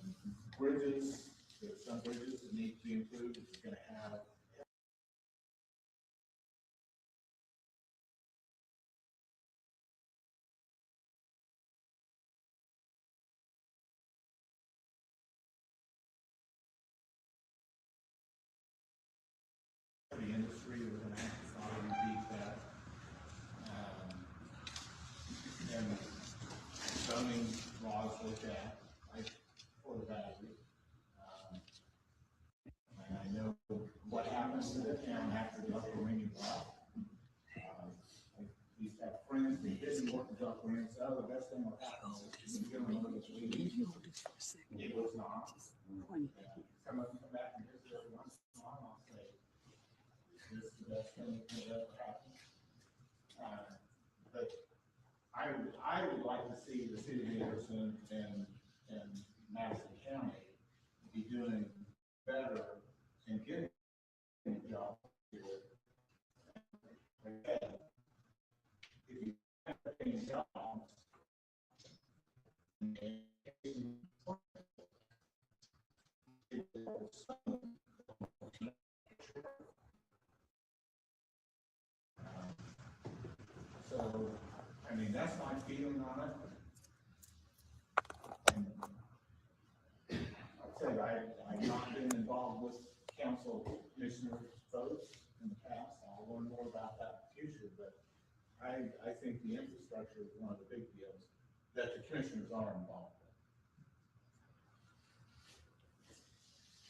bridges, there's some bridges that need to be improved if you're going to have the industry, we're going to have to probably beat that. And zoning laws look at, like, for the battery. And I know what happens to the town after the upper ring is off. I used to have friends that didn't work with upper rings. Oh, the best thing that happens is you get one of those leaves. It was not. Some of them come back and visit every once in a while, and I'll say, this is the best thing that could ever happen. But I would like to see the city of Anderson and Madison County be doing better and getting jobs here. Again, if you have any jobs, so, I mean, that's my feeling on it. And like I said, I've not been involved with council commissioner votes in the past. I'll learn more about that in the future, but I think the infrastructure is one of the big deals that the commissioners are involved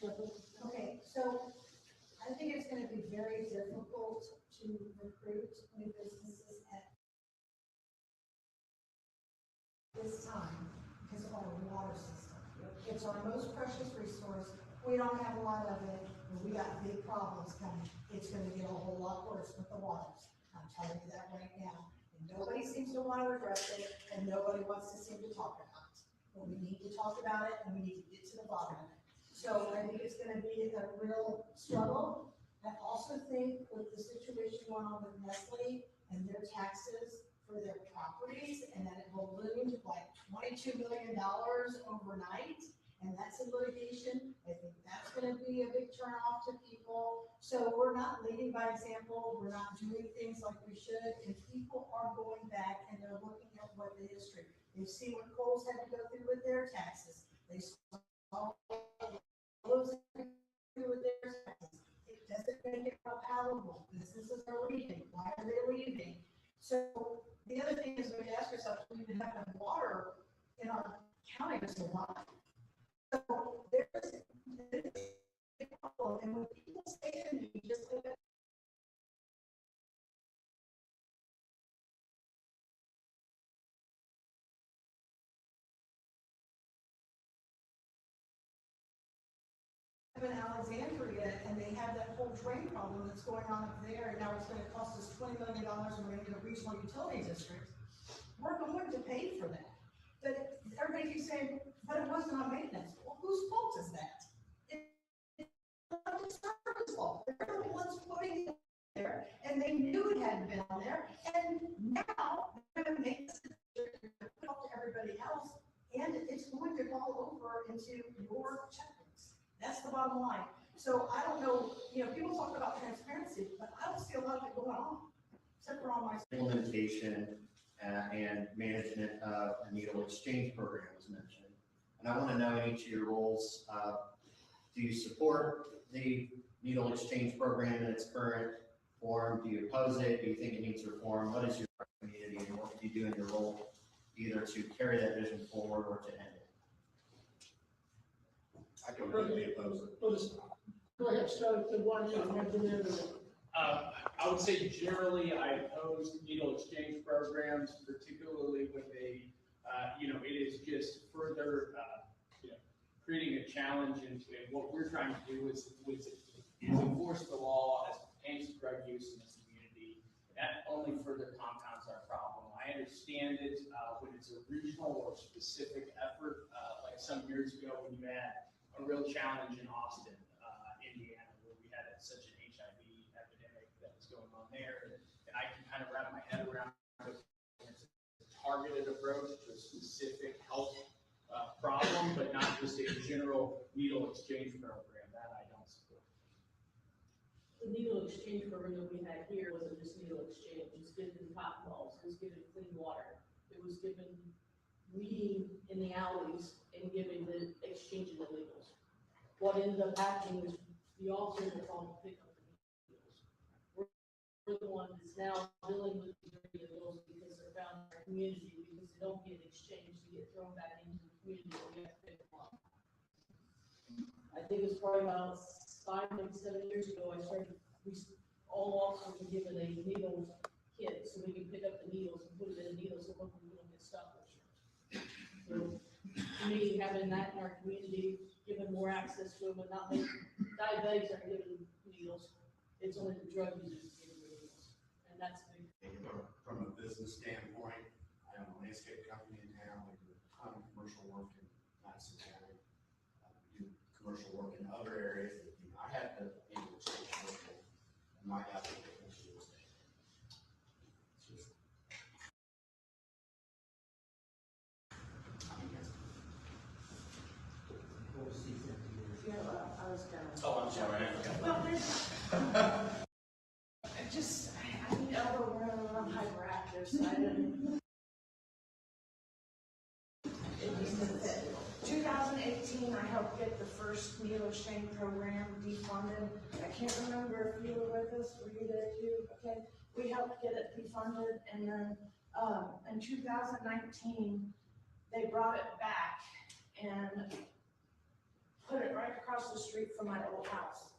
with. Okay, so I think it's gonna be very difficult to recruit new businesses at this time because of our water system. It's our most precious resource. We don't have a lot of it, but we got big problems coming. It's gonna get a whole lot worse with the waters. I'm telling you that right now. And nobody seems to want to address it, and nobody wants to seem to talk about it. But we need to talk about it, and we need to get to the bottom of it. So I think it's gonna be a real struggle. I also think with the situation going on with Nestle and their taxes for their properties, and that it will balloon to like $22 million overnight, and that's in litigation, I think that's gonna be a big turnoff to people. So So we're not leading by example, we're not doing things like we should, and people are going back and they're looking at what the history. They've seen what Coles had to go through with their taxes. They saw what Lowe's had to do with their taxes. It doesn't make it more palatable. Businesses are leaving. Why are they leaving? So the other thing is we ask ourselves, we even have water in our county to survive. So there's a problem, and when people say to me, just like that, in Alexandria, and they have that whole drain problem that's going on up there, and now it's gonna cost us $20 million, and we're gonna get a regional utility district. We're going to pay for that. But everybody keeps saying, but it wasn't on maintenance. Well, whose fault is that? It's not the service fault. They're the ones putting it there, and they knew it hadn't been on there, and now they're gonna make this put up to everybody else, and it's going to fall over into your checkbooks. That's the bottom line. So I don't know, people talk about transparency, but I don't see a lot of it going on, except for on my. Implementation and management of a needle exchange program was mentioned. And I want to know in each of your roles, do you support the needle exchange program in its current form? Do you oppose it? Do you think it needs reform? What is your community, and what can you do in your role either to carry that vision forward or to end it? I completely oppose it. Go ahead, start the one you mentioned. I would say generally I oppose needle exchange programs, particularly when they, it is just further, creating a challenge. And what we're trying to do is enforce the law as it pertains to drug use in the community. That only further compounds our problem. I understand it when it's a regional or specific effort, like some years ago when you had a real challenge in Austin, Indiana, where we had such an HIV epidemic that was going on there. And I can kind of wrap my head around it. It's a targeted approach to a specific health problem, but not just a general needle exchange program. That I don't support. The needle exchange program that we had here wasn't just needle exchange. It was given cotton balls. It was given clean water. It was given weeding in the alleys and giving the exchanging the needles. What ended up happening is the officers are called to pick up the needles. We're the one that's now dealing with the dirty needles because they're found in our community, because they don't get exchanged, they get thrown back into the community, and we have to pick them up. I think it's probably about 5, maybe 7 years ago, all officers were given a needle kit so we can pick up the needles and put it in the needles so hopefully we don't get stuck with it. So, to me, having that in our community, giving more access to them, but not make diabetics aren't given needles. It's only the drug users getting needles, and that's a big. From a business standpoint, I own a landscape company in town. We do a ton of commercial work in Madison County. We do commercial work in other areas that do not have the annual exchange program, and might have to get into real estate. It's just. I was gonna. Oh, I'm sorry. Well, I need elbow room, I'm hyperactive, so I didn't. It just didn't fit. 2018, I helped get the first needle exchange program defunded. I can't remember if you were with us, were you there too? Okay, we helped get it defunded, and then in 2019, they brought it back and put it right across the street from my old house.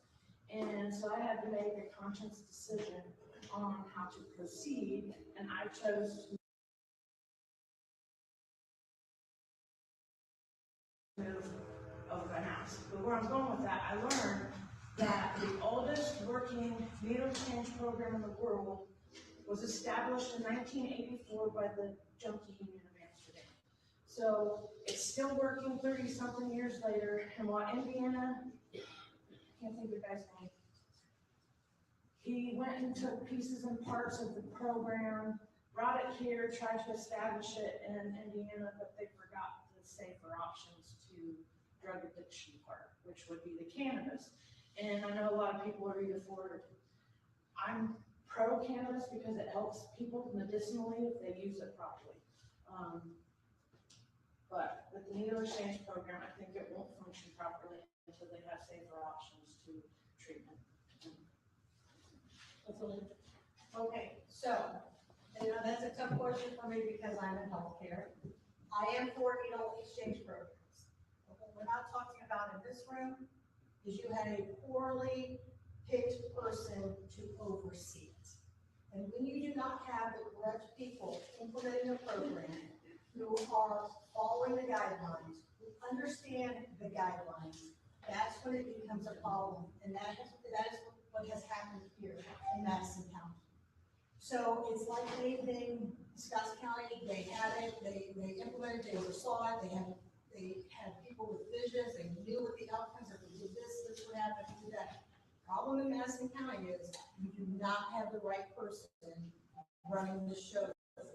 And so I had to make a conscious decision on how to proceed, and I chose to move over the house. But where I'm going with that, I learned that the oldest working needle exchange program in the world was established in 1984 by the Junkie Union of Amsterdam. So it's still working 30-something years later, and while Indiana, I can't think of the guy's name, he went and took pieces and parts of the program, brought it here, tried to establish it in Indiana, but they forgot the safer options to drug addiction part, which would be the cannabis. and I know a lot of people are either for it. I'm pro cannabis because it helps people medicinally if they use it properly. But with the needle exchange program, I think it won't function properly until they have safer options to treatment. Okay, so, that's a tough question for me because I'm in healthcare. I am for needle exchange programs. But what we're not talking about in this room is you had a poorly picked person to oversee it. And when you do not have the correct people implementing a program who are following the guidelines, who understand the guidelines, that's when it becomes a problem. And that is what has happened here in Madison County. So it's like anything, Scotts County, they had it, they implemented, they oversaw it, they had people with visions, they knew what the outcomes, if we did this would happen, we did that. Problem in Madison County is you do not have the right person running the show for that.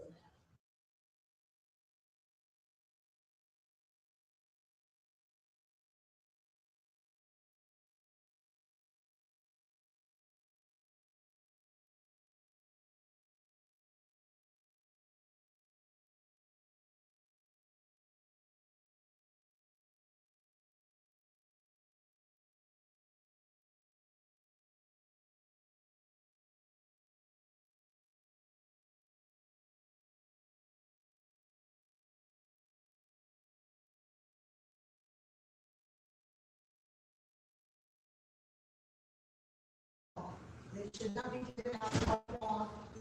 They should not be given out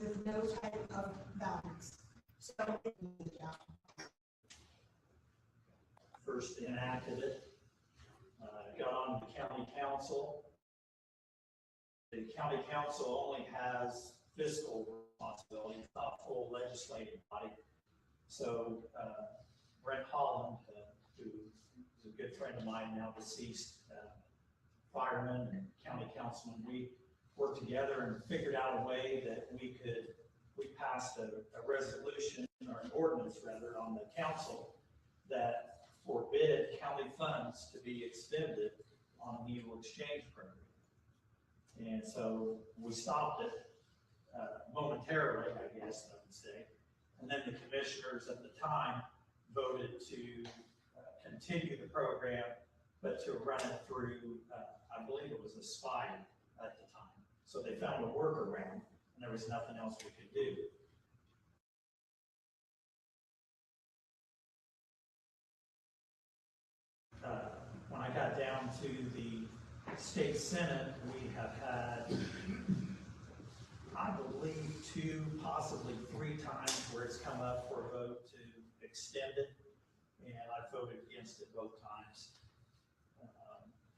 with no type of balance. So, First enacted it, got on the county council. The county council only has fiscal responsibility, not full legislative body. So Brent Holland, who is a good friend of mine, now deceased, fireman and county councilman, we worked together and figured out a way that we passed a resolution, or an ordinance rather, on the council that forbid county funds to be expended on a needle exchange program. And so we stopped it momentarily, I guess I would say. And then the commissioners at the time voted to continue the program, but to run it through, I believe it was a SPY at the time. So they found a workaround, and there was nothing else we could do. When I got down to the state senate, we have had, I believe, 2, possibly 3 times where it's come up for a vote to extend it, and I voted against it both times.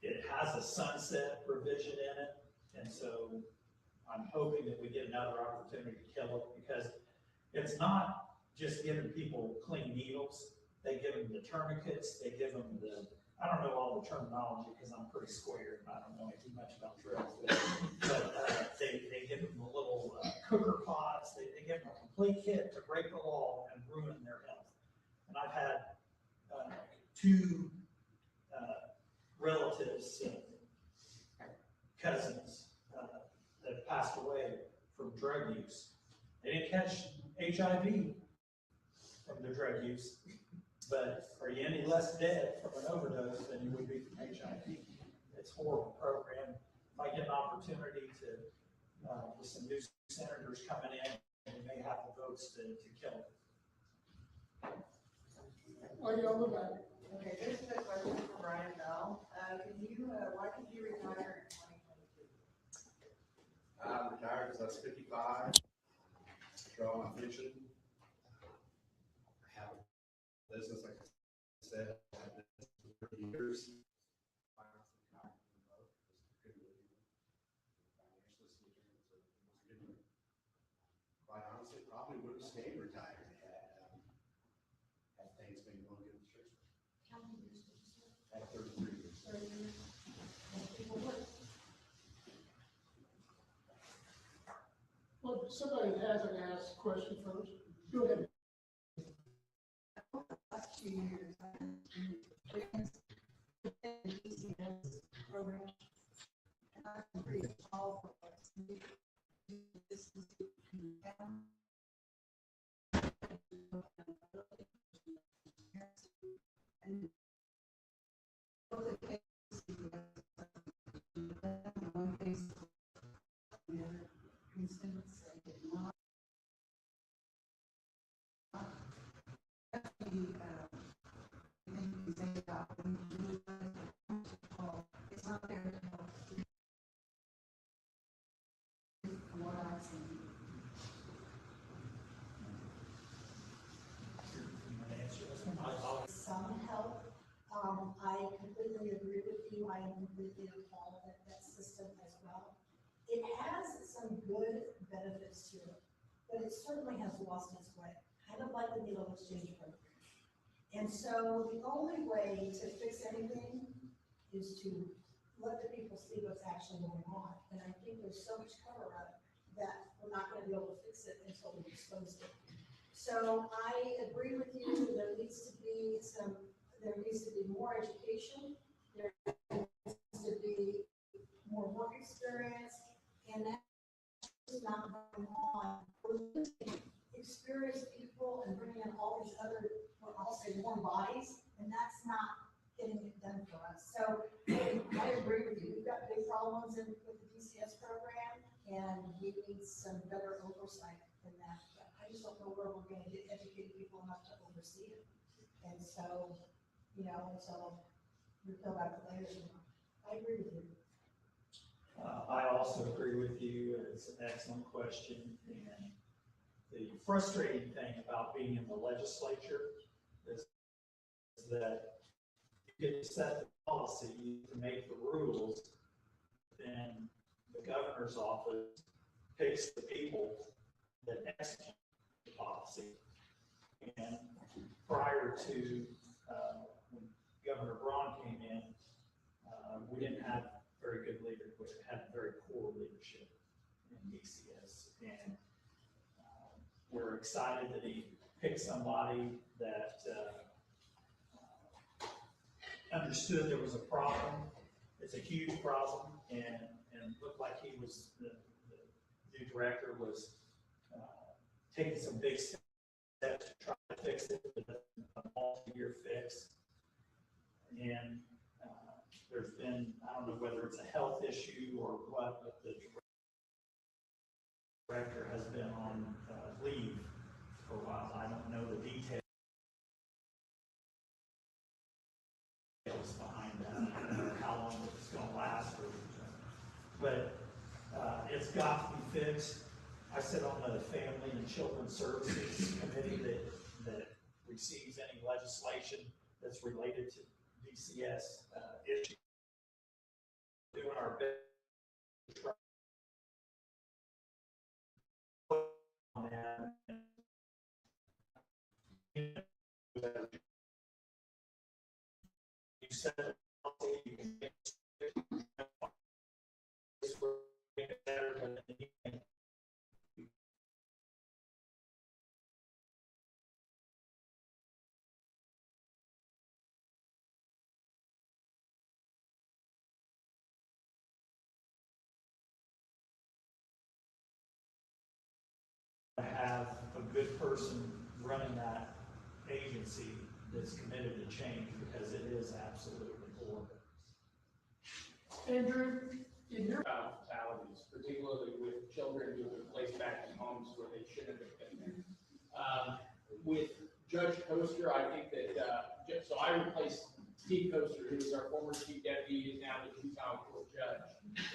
It has a sunset provision in it, and so I'm hoping that we get another opportunity to kill it, because it's not just giving people clean needles. They give them the tourniquets, they give them the, I don't know all the terminology because I'm pretty square, I don't know too much about drugs, but they give them the little cooker pots, they give them a complete kit to break the law and ruin their health. And I've had 2 relatives, cousins, that passed away from drug use. They didn't catch HIV from the drug use, but are you any less dead from an overdose than you would be from HIV? It's a horrible program. If I get an opportunity to, with some new senators coming in, we may have the votes to kill it. Well, you'll move on. Okay, this is a question for Brian Bell. Why did you retire in 2022? Retired because I was 55, draw my pension. I have a business, like I said, I had business for 30 years. Quite honestly, probably would have stayed retired had things been going good in the church. how many years did you serve? At 33 years. 30 years. Well, somebody hasn't asked a question first. Go ahead. Last 2 years, program. It's not there to help what I've seen. Some help. I completely agree with you. I am completely appalled at that system as well. It has some good benefits to it, but it certainly has lost its way, kind of like the needle exchange program. And so the only way to fix anything is to let the people see what's actually going on. And I think there's so much cover up that we're not going to be able to fix it until we expose it. So I agree with you. There needs to be more education. There needs to be more work experience, and that's not going on. We're losing experienced people and bringing in all these other, well, I'll say warm bodies, and that's not getting it done for us. So I agree with you. We've got big problems with the DCS program, and we need some better oversight in that. But I just don't know where we're going to get educated people enough to oversee it. And so, until we go back to later, I agree with you. I also agree with you. It's an excellent question. And the frustrating thing about being in the legislature is that you get to set the policy, you can make the rules, then the governor's office picks the people that execute the policy. And prior to when Governor Braun came in, we didn't have very good leadership. We had very poor leadership in DCS. And we're excited that he picked somebody that understood there was a problem. It's a huge problem, and looked like he was, the new director was taking some big steps to try to fix it, but a multi-year fix. And there's been, I don't know whether it's a health issue or what, but the director has been on leave for a while. I don't know the details behind that, or how long it's going to last, but it's got to be fixed. I sit on the Family and Children's Services Committee that receives any legislation that's related to DCS issues. Doing our best on that. You said you can make it better than anything. Have a good person running that agency that's committed to change, because it is absolutely horrible. Andrew, in your fatalities, particularly with children who have been placed back in homes where they shouldn't have been there. With Judge Coaster, I think that, so I replaced Steve Coaster, who was our former chief deputy, is now the Utah court judge.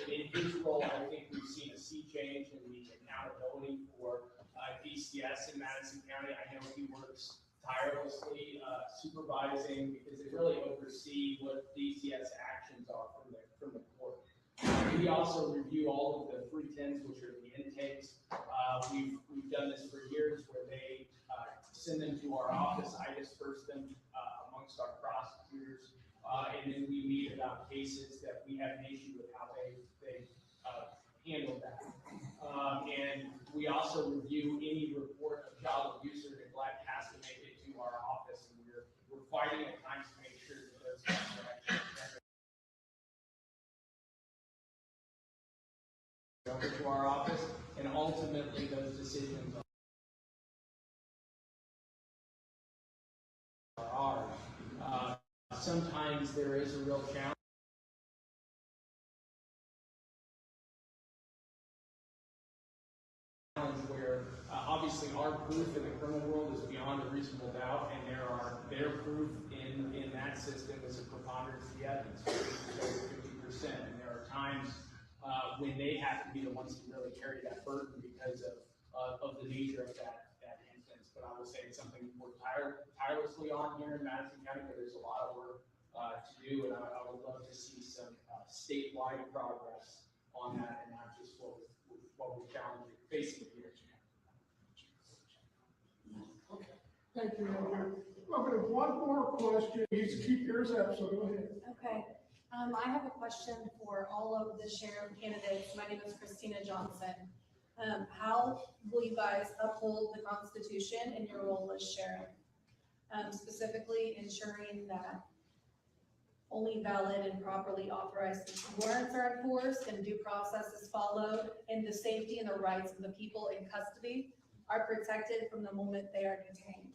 And in his role, I think we've seen a sea change in the accountability for DCS in Madison County. I know he works tirelessly supervising, because they really oversee what DCS actions are from the court. We also review all of the 310s, which are the intakes. We've done this for years, where they send them to our office. I disperse them amongst our prosecutors, and then we meet about cases that we have an issue with how they handle that. And we also review any report of child abuse or neglect has to make it to our office, and we're fighting at times to make sure that those things are actually over to our office, and ultimately those decisions are ours. Sometimes there is a real challenge where obviously our proof in the criminal world is beyond a reasonable doubt, and their proof in that system is a preponderance of the evidence, 50%. And there are times when they have to be the ones to really carry that burden because of the nature of that instance. But I would say it's something we're tirelessly on here in Madison County, but there's a lot of work to do, and I would love to see some statewide progress on that, and not just what we're facing here. Okay, thank you, Andrew. Well, we have one more question. You can keep yours up, so go ahead. Okay. I have a question for all of the sheriff candidates. My name is Christina Johnson. How will you guys uphold the Constitution in your role as sheriff? Specifically ensuring that only valid and properly authorized warrants are enforced and due process is followed, and the safety and the rights of the people in custody are protected from the moment they are detained.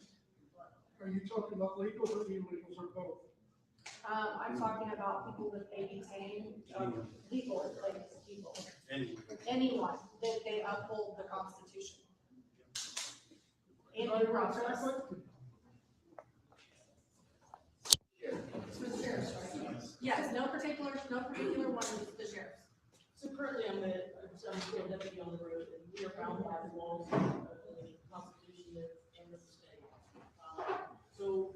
Are you talking about legals or illegals or both? I'm talking about people that they detain, legal, like people. Anyone that they uphold the Constitution. In due process. Yes, no particular one, just the sheriff's. So currently I'm still deputy on the road, and we are bound by the laws of the Constitution and the state. So,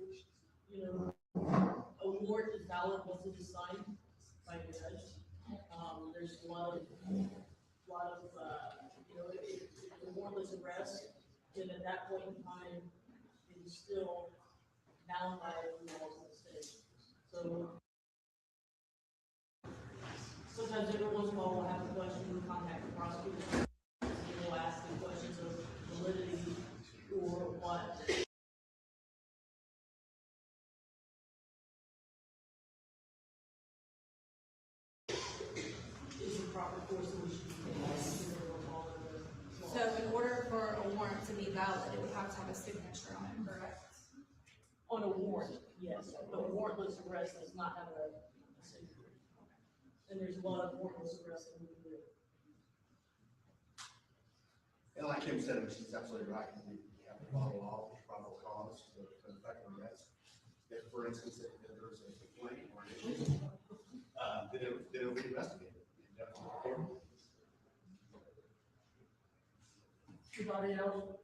a warrant is valid once it is signed by a judge. There's a lot of, if the warrantless arrest, then at that point in time, it is still bound by the laws of the state. So sometimes every once in a while we'll have a question, we'll contact the prosecutor, and we'll ask them questions of validity or what. Is the proper course that we should be taking. So in order for a warrant to be valid, it would have to have a signature on it, correct? On a warrant, yes, but a warrantless arrest does not have a signature. And there's a lot of warrantless arrests that we can do. And like Kim said, she's absolutely right. We have to follow law, probable cause to effect an arrest. If, for instance, if there's a complaint or an issue, then it'll be investigated. Anybody else?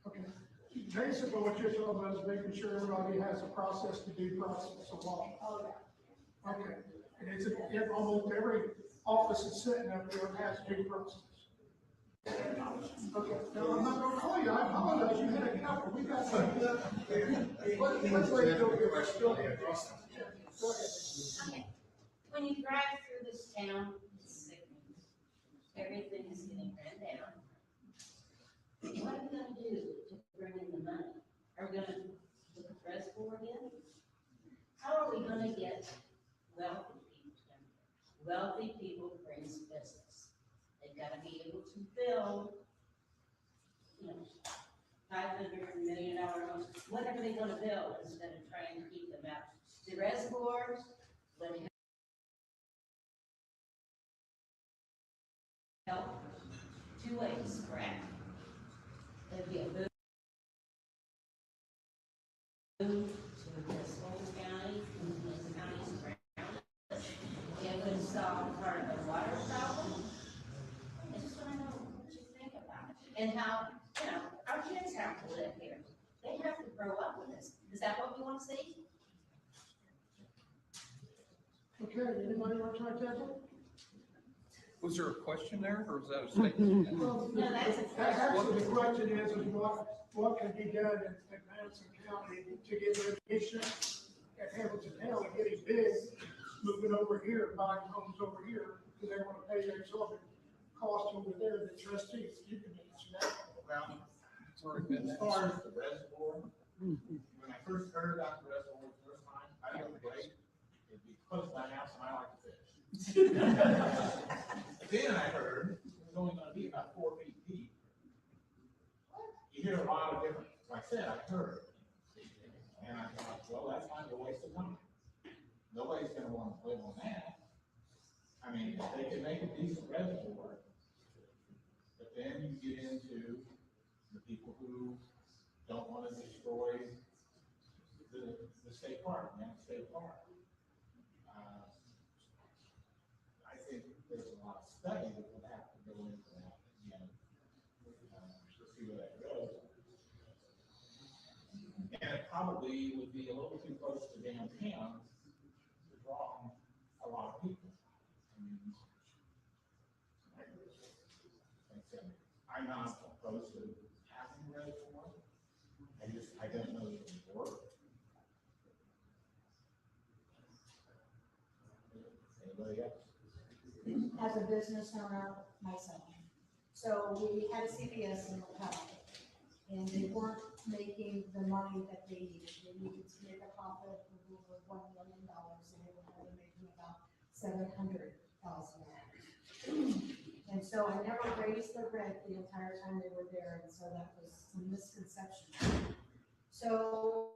Okay. Basically, what you're talking about is making sure everybody has a process to due process of law. Oh, yeah. Okay. And it's almost every office that's sitting up there has due process. Okay. Now, I'm not going to call you. I apologize. You had a couple. We got some. Let's wait until we get back. Go ahead. Go ahead. When you drive through this town, it's sickening. Everything is getting ran down. What are we gonna do to bring in the money? Are we gonna put the reservoir in? How are we gonna get wealthy people to come here? Wealthy people brings business. They've gotta be able to build, $500 million homes. What are they gonna build instead of trying to keep them out? The reservoirs, would help two ways, correct? There'd be a boom to this whole county, and the counties around us. It would solve part of the water problem. I just want to know what you think about it. And how, our kids have to live here. They have to grow up with this. Is that what we want to see? Okay, anybody want to try to tackle? Was there a question there, or was that a statement? Well, actually, the question is what can be done in Madison County to get litigation at Hamilton Hill and getting big, moving over here, buying homes over here, because they want to pay their exorbitant cost over there, the trustees, you can answer that. Well, as far as the reservoir, when I first heard about the reservoir the first time, I didn't wait. It'd be close to my house and I like to fish. Then I heard it's only going to be about 4 feet deep. You hear a lot of different, like I said, I heard. And I thought, well, that's kind of a waste of time. Nobody's going to want to live on that. I mean, if they can make a decent reservoir, but then you get into the people who don't want to destroy the state park, Mammoth State Park. I think there's a lot of study that would have to go into that, again, to see where that goes. And it probably would be a little too close to downtown to draw a lot of people. I mean, like I said, I'm not opposed to having a reservoir. I don't know if it would work. Anybody else? As a business owner myself. So we had a CVS in the town, and they weren't making the money that they needed. They needed to make a profit of over $1 million, and they were only making about $700,000. And so I never raised the rent the entire time they were there, and so that was a misconception. So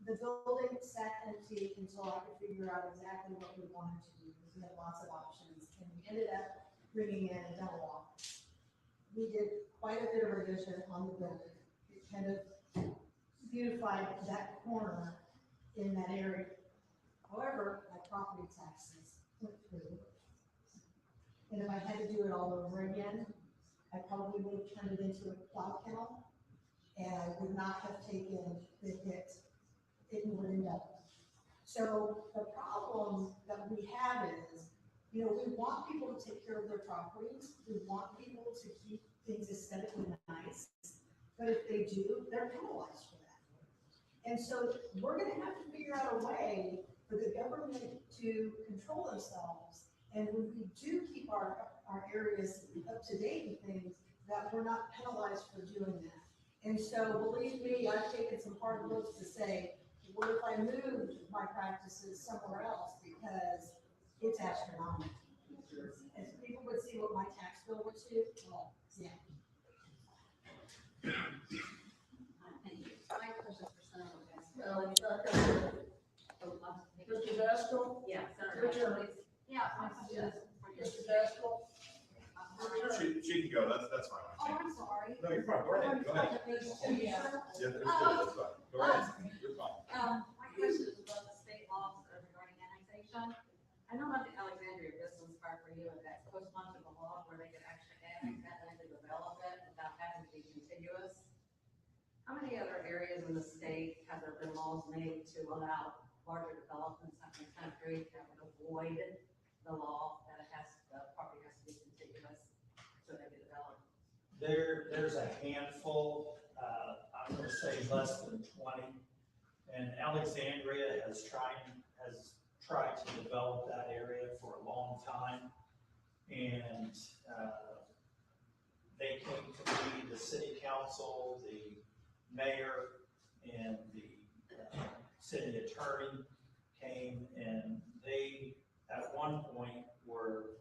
the building sat empty until I could figure out exactly what we wanted to do, because we had lots of options, and we ended up bringing in a dental office. We did quite a bit of revision on the building. It kind of beautified that corner in that area. However, my property taxes went through. And if I had to do it all over again, I probably would have turned it into a dog kennel, and I would not have taken the hit it would end up. So the problem that we have is, we want people to take care of their properties. We want people to keep things aesthetically nice. But if they do, they're penalized for that. And so we're gonna have to figure out a way for the government to control themselves. And when we do keep our areas up to date with things, that we're not penalized for doing that. And so believe me, I've taken some hard looks to say, what if I moved my practices somewhere else, because it's astronomical. As people would see what my tax bill would do, well, yeah. Thank you. My question for Senator Mr. Gaskell? Yeah, Your Senator. turn. Yeah, my question is for you. Mr. Gaskell? She can go, that's fine. Oh, I'm sorry. No, you're fine, go ahead, go ahead. Yeah, that's good, that's fine. Go ahead, you're fine. My question is about the state laws regarding annexation. I know about the Alexandria Business Park where you have that close month of the law where they could actually annex that and they could develop it without having to be contiguous. How many other areas in the state have there been laws made to allow larger developments in the country that would avoid the law that it has, the property has to be contiguous so they can develop? There's a handful, I'm gonna say less than 20. And Alexandria has tried to develop that area for a long time. And they came to me, the city council, the mayor, and the city attorney came, and they, at one point, were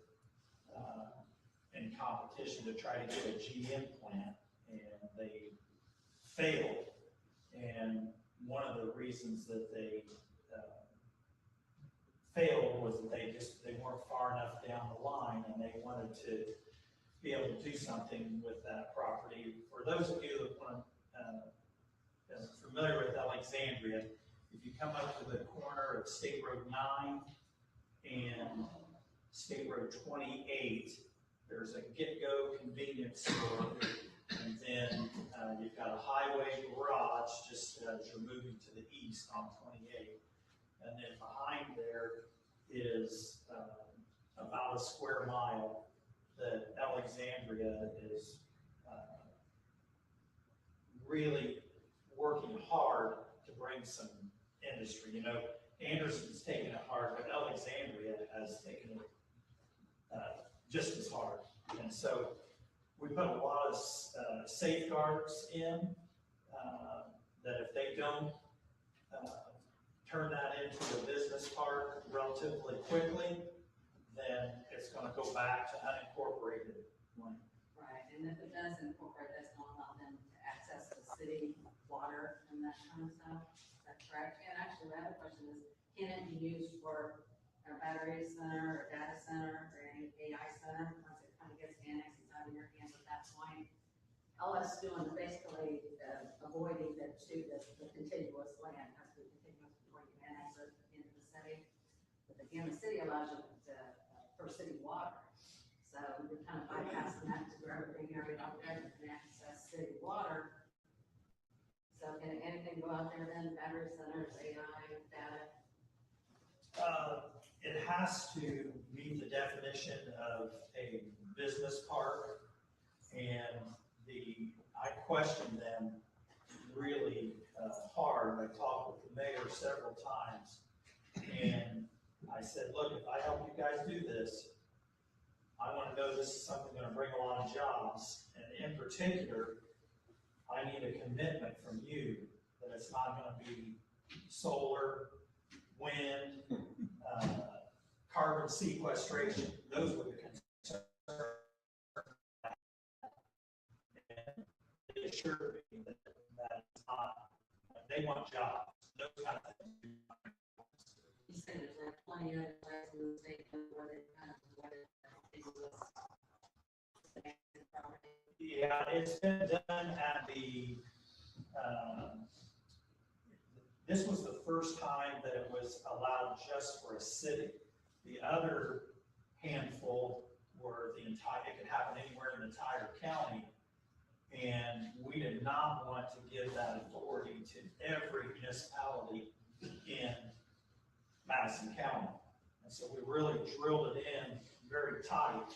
in competition to try to get a GM plant, and they failed. And one of the reasons that they failed was that they weren't far enough down the line, and they wanted to be able to do something with that property. For those of you that are familiar with Alexandria, if you come up to the corner of State Road 9 and State Road 28, there's a Get-Go convenience store, and then you've got a highway garage just as you're moving to the east on 28. And then behind there is about a square mile that Alexandria is really working hard to bring some industry. Anderson's taken it hard, but Alexandria has taken it just as hard. And so we put a lot of safeguards in that if they don't turn that into a business park relatively quickly, then it's going to go back to unincorporated land. Right, and if it does incorporate, that's going to allow them to access the city water and that kind of stuff. Is that correct? And actually, my other question is, can it be used for a battery center, or data center, or any AI center once it kind of gets annexed inside of your hands at that point? us doing basically avoiding the contiguous land, has to be contiguous before you annex it into the city. But again, the city allows you to, for city water. So we're kind of bypassing that to where everything area out there can access city water. So can anything go out there then, battery centers, AI, data? It has to meet the definition of a business park, and I questioned them really hard. I talked with the mayor several times, and I said, look, if I help you guys do this, I want to know this is something going to bring a lot of jobs, and in particular, I need a commitment from you that it's not going to be solar, wind, carbon sequestration. Those were the concerns. And they assured me that it's not, they want jobs, those kind of things. You said there's like plenty of places in the state where they kind of yeah, it's been done at the, this was the first time that it was allowed just for a city. The other handful were the entire, it could happen anywhere in the entire county. And we did not want to give that authority to every municipality in Madison County. And so we really drilled it in very tight,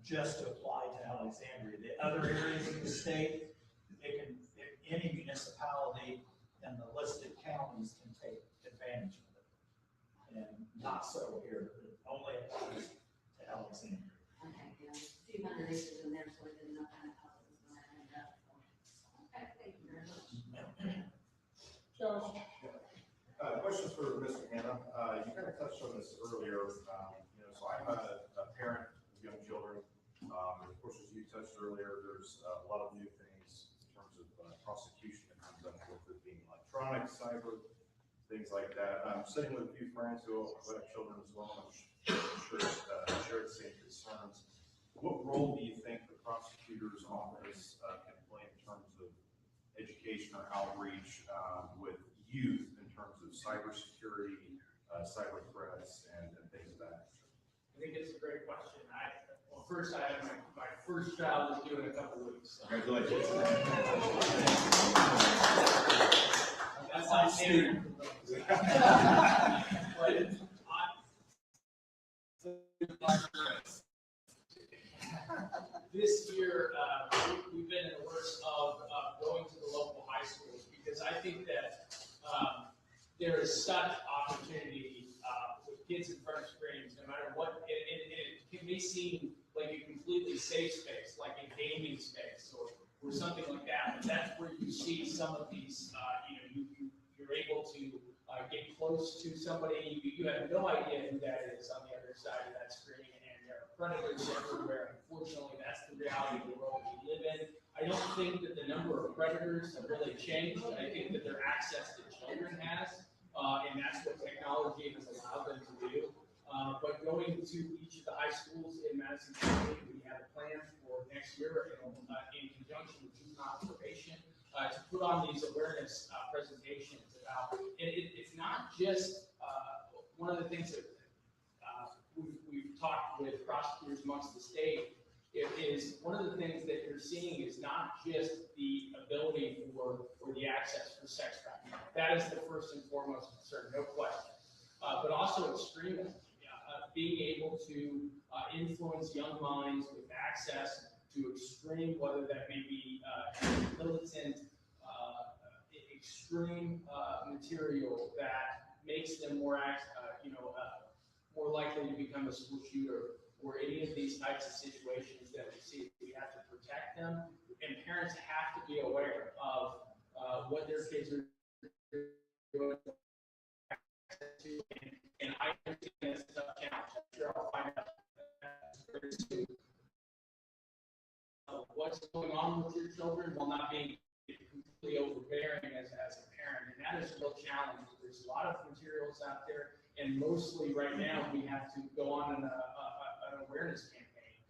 just to apply to Alexandria. The other areas of the state, any municipality in the listed counties can take advantage of it. And not so here, it only applies to Alexandria. Okay, yeah, a few hundred acres in there, so we didn't know kind of how it was going to end up. Okay, thank you very much. Josh? Questions for Mr. Hannah. You kind of touched on this earlier. So I'm a parent of young children. Of course, as you touched earlier, there's a lot of new things in terms of prosecution that comes up with it being electronic, cyber, things like that. I'm sitting with a few friends who have children as well, and I'm sure share the same concerns. What role do you think the prosecutor's office can play in terms of education or outreach with youth in terms of cybersecurity, cyber threats, and things of that nature? I think it's a great question. Well, first, I have my first child is due in a couple weeks. So. Congratulations. That's not standard. This year, we've been in the works of going to the local high schools because I think that there is such opportunity with kids in front of screens, no matter what. It may seem like a completely safe space, like a gaming space or something like that, but that's where you see some of these, you're able to get close to somebody, you have no idea who that is on the other side of that screen, and there are predators everywhere. Unfortunately, that's the reality of the world we live in. I don't think that the number of predators have really changed. I think that their access to children has, and that's what technology has allowed them to do. But going to each of the high schools in Madison County, we have a plan for next year in conjunction with juvenile probation to put on these awareness presentations about, and it's not just one of the things that we've talked with prosecutors amongst the state. It is one of the things that you're seeing is not just the ability or the access for sex trafficking. That is the first and foremost concern, no question. But also extremism, being able to influence young minds with access to extreme, whether that may be militant, extreme material that makes them more likely to become a school shooter, or any of these types of situations that we see. We have to protect them, and parents have to be aware of what their kids are doing. And I understand it's a tough challenge. I'm sure I'll find out what's going on with your children while not being completely overbearing as a parent. And that is a real challenge. There's a lot of materials out there, and mostly right now we have to go on an awareness campaign.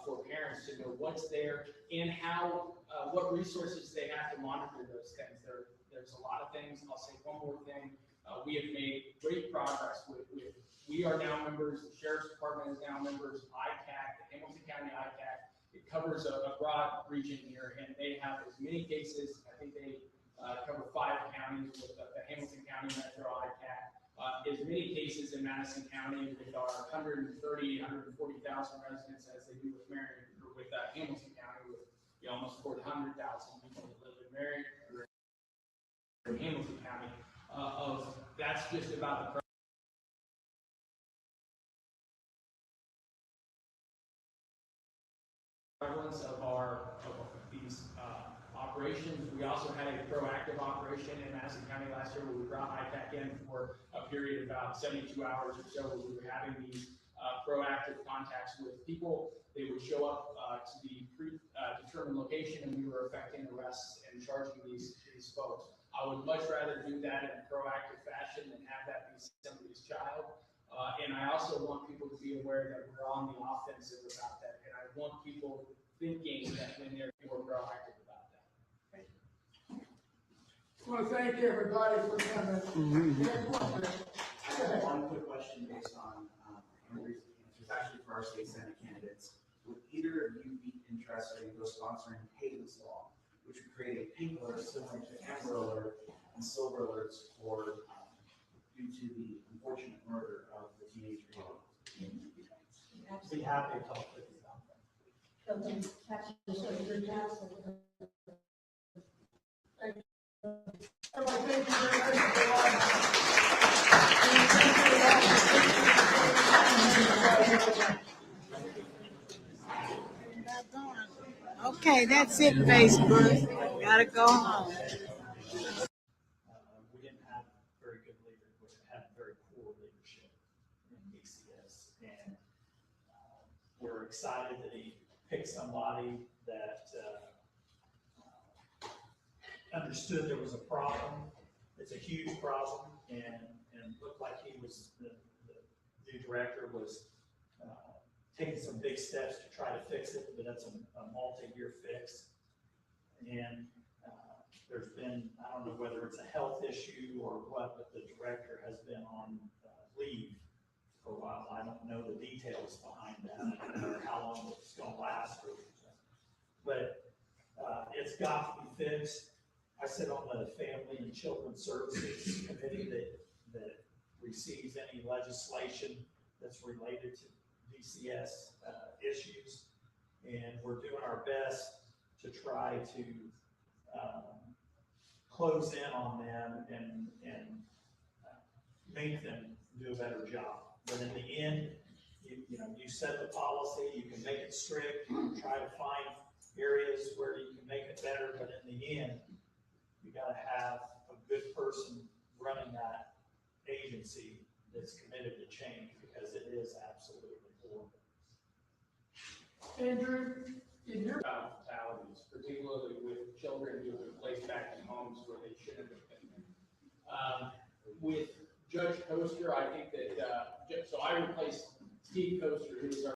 for parents to know what's there and how, what resources they have to monitor those things. There's a lot of things. I'll say one more thing. We have made great progress we are now members, the Sheriff's Department is now members, ICAC, the Hamilton County ICAC. It covers a broad region here, and they have as many cases, I think they cover 5 counties with the Hamilton County Metro ICAC, as many cases in Madison County with our 130, 140,000 residents as they do with Marion, or with Hamilton County with almost 400,000 people that live in Marion, or in Hamilton County. That's just about the prevalence of these operations. We also had a proactive operation in Madison County last year where we brought IPAC in for a period of about 72 hours or so, where we were having these proactive contacts with people. They would show up to the predetermined location, and we were effecting arrests and charging these folks. I would much rather do that in a proactive fashion than have that be somebody's child. And I also want people to be aware that we're on the offensive about that. And I want people thinking that when they're more proactive about that. I want to thank everybody for coming. One quick question based on Henry's answers, actually for our state Senate candidates. Would either of you be interested in co-sponsoring Hayden's Law, which would create a pink alert similar to Amber Alert and Silver Alerts for due to the unfortunate murder of the teenage girl? Be happy to talk with you about that. Okay, that's it, Facebook. Gotta go home. We didn't have very good leaders, we had very poor leadership in BCS, and we're excited that he picked somebody that understood there was a problem. It's a huge problem, and looked like he was, the new director was taking some big steps to try to fix it, but that's a multi-year fix. And there's been, I don't know whether it's a health issue or what, but the director has been on leave for a while. I don't know the details behind that, or how long it's gonna last, but it's got to be fixed. I sit on the Family and Children's Services Committee that receives any legislation that's related to DCS issues, and we're doing our best to try to close in on them and make them do a better job. But in the end, you set the policy, you can make it strict, you can try to find areas where you can make it better, but in the end, you gotta have a good person running that agency that's committed to change, because it is absolutely horrible. Andrew, in your Fatalities, particularly with children who have been placed back in homes where they shouldn't have been. With Judge Coaster, I think that, so I replaced Steve Coaster, who was our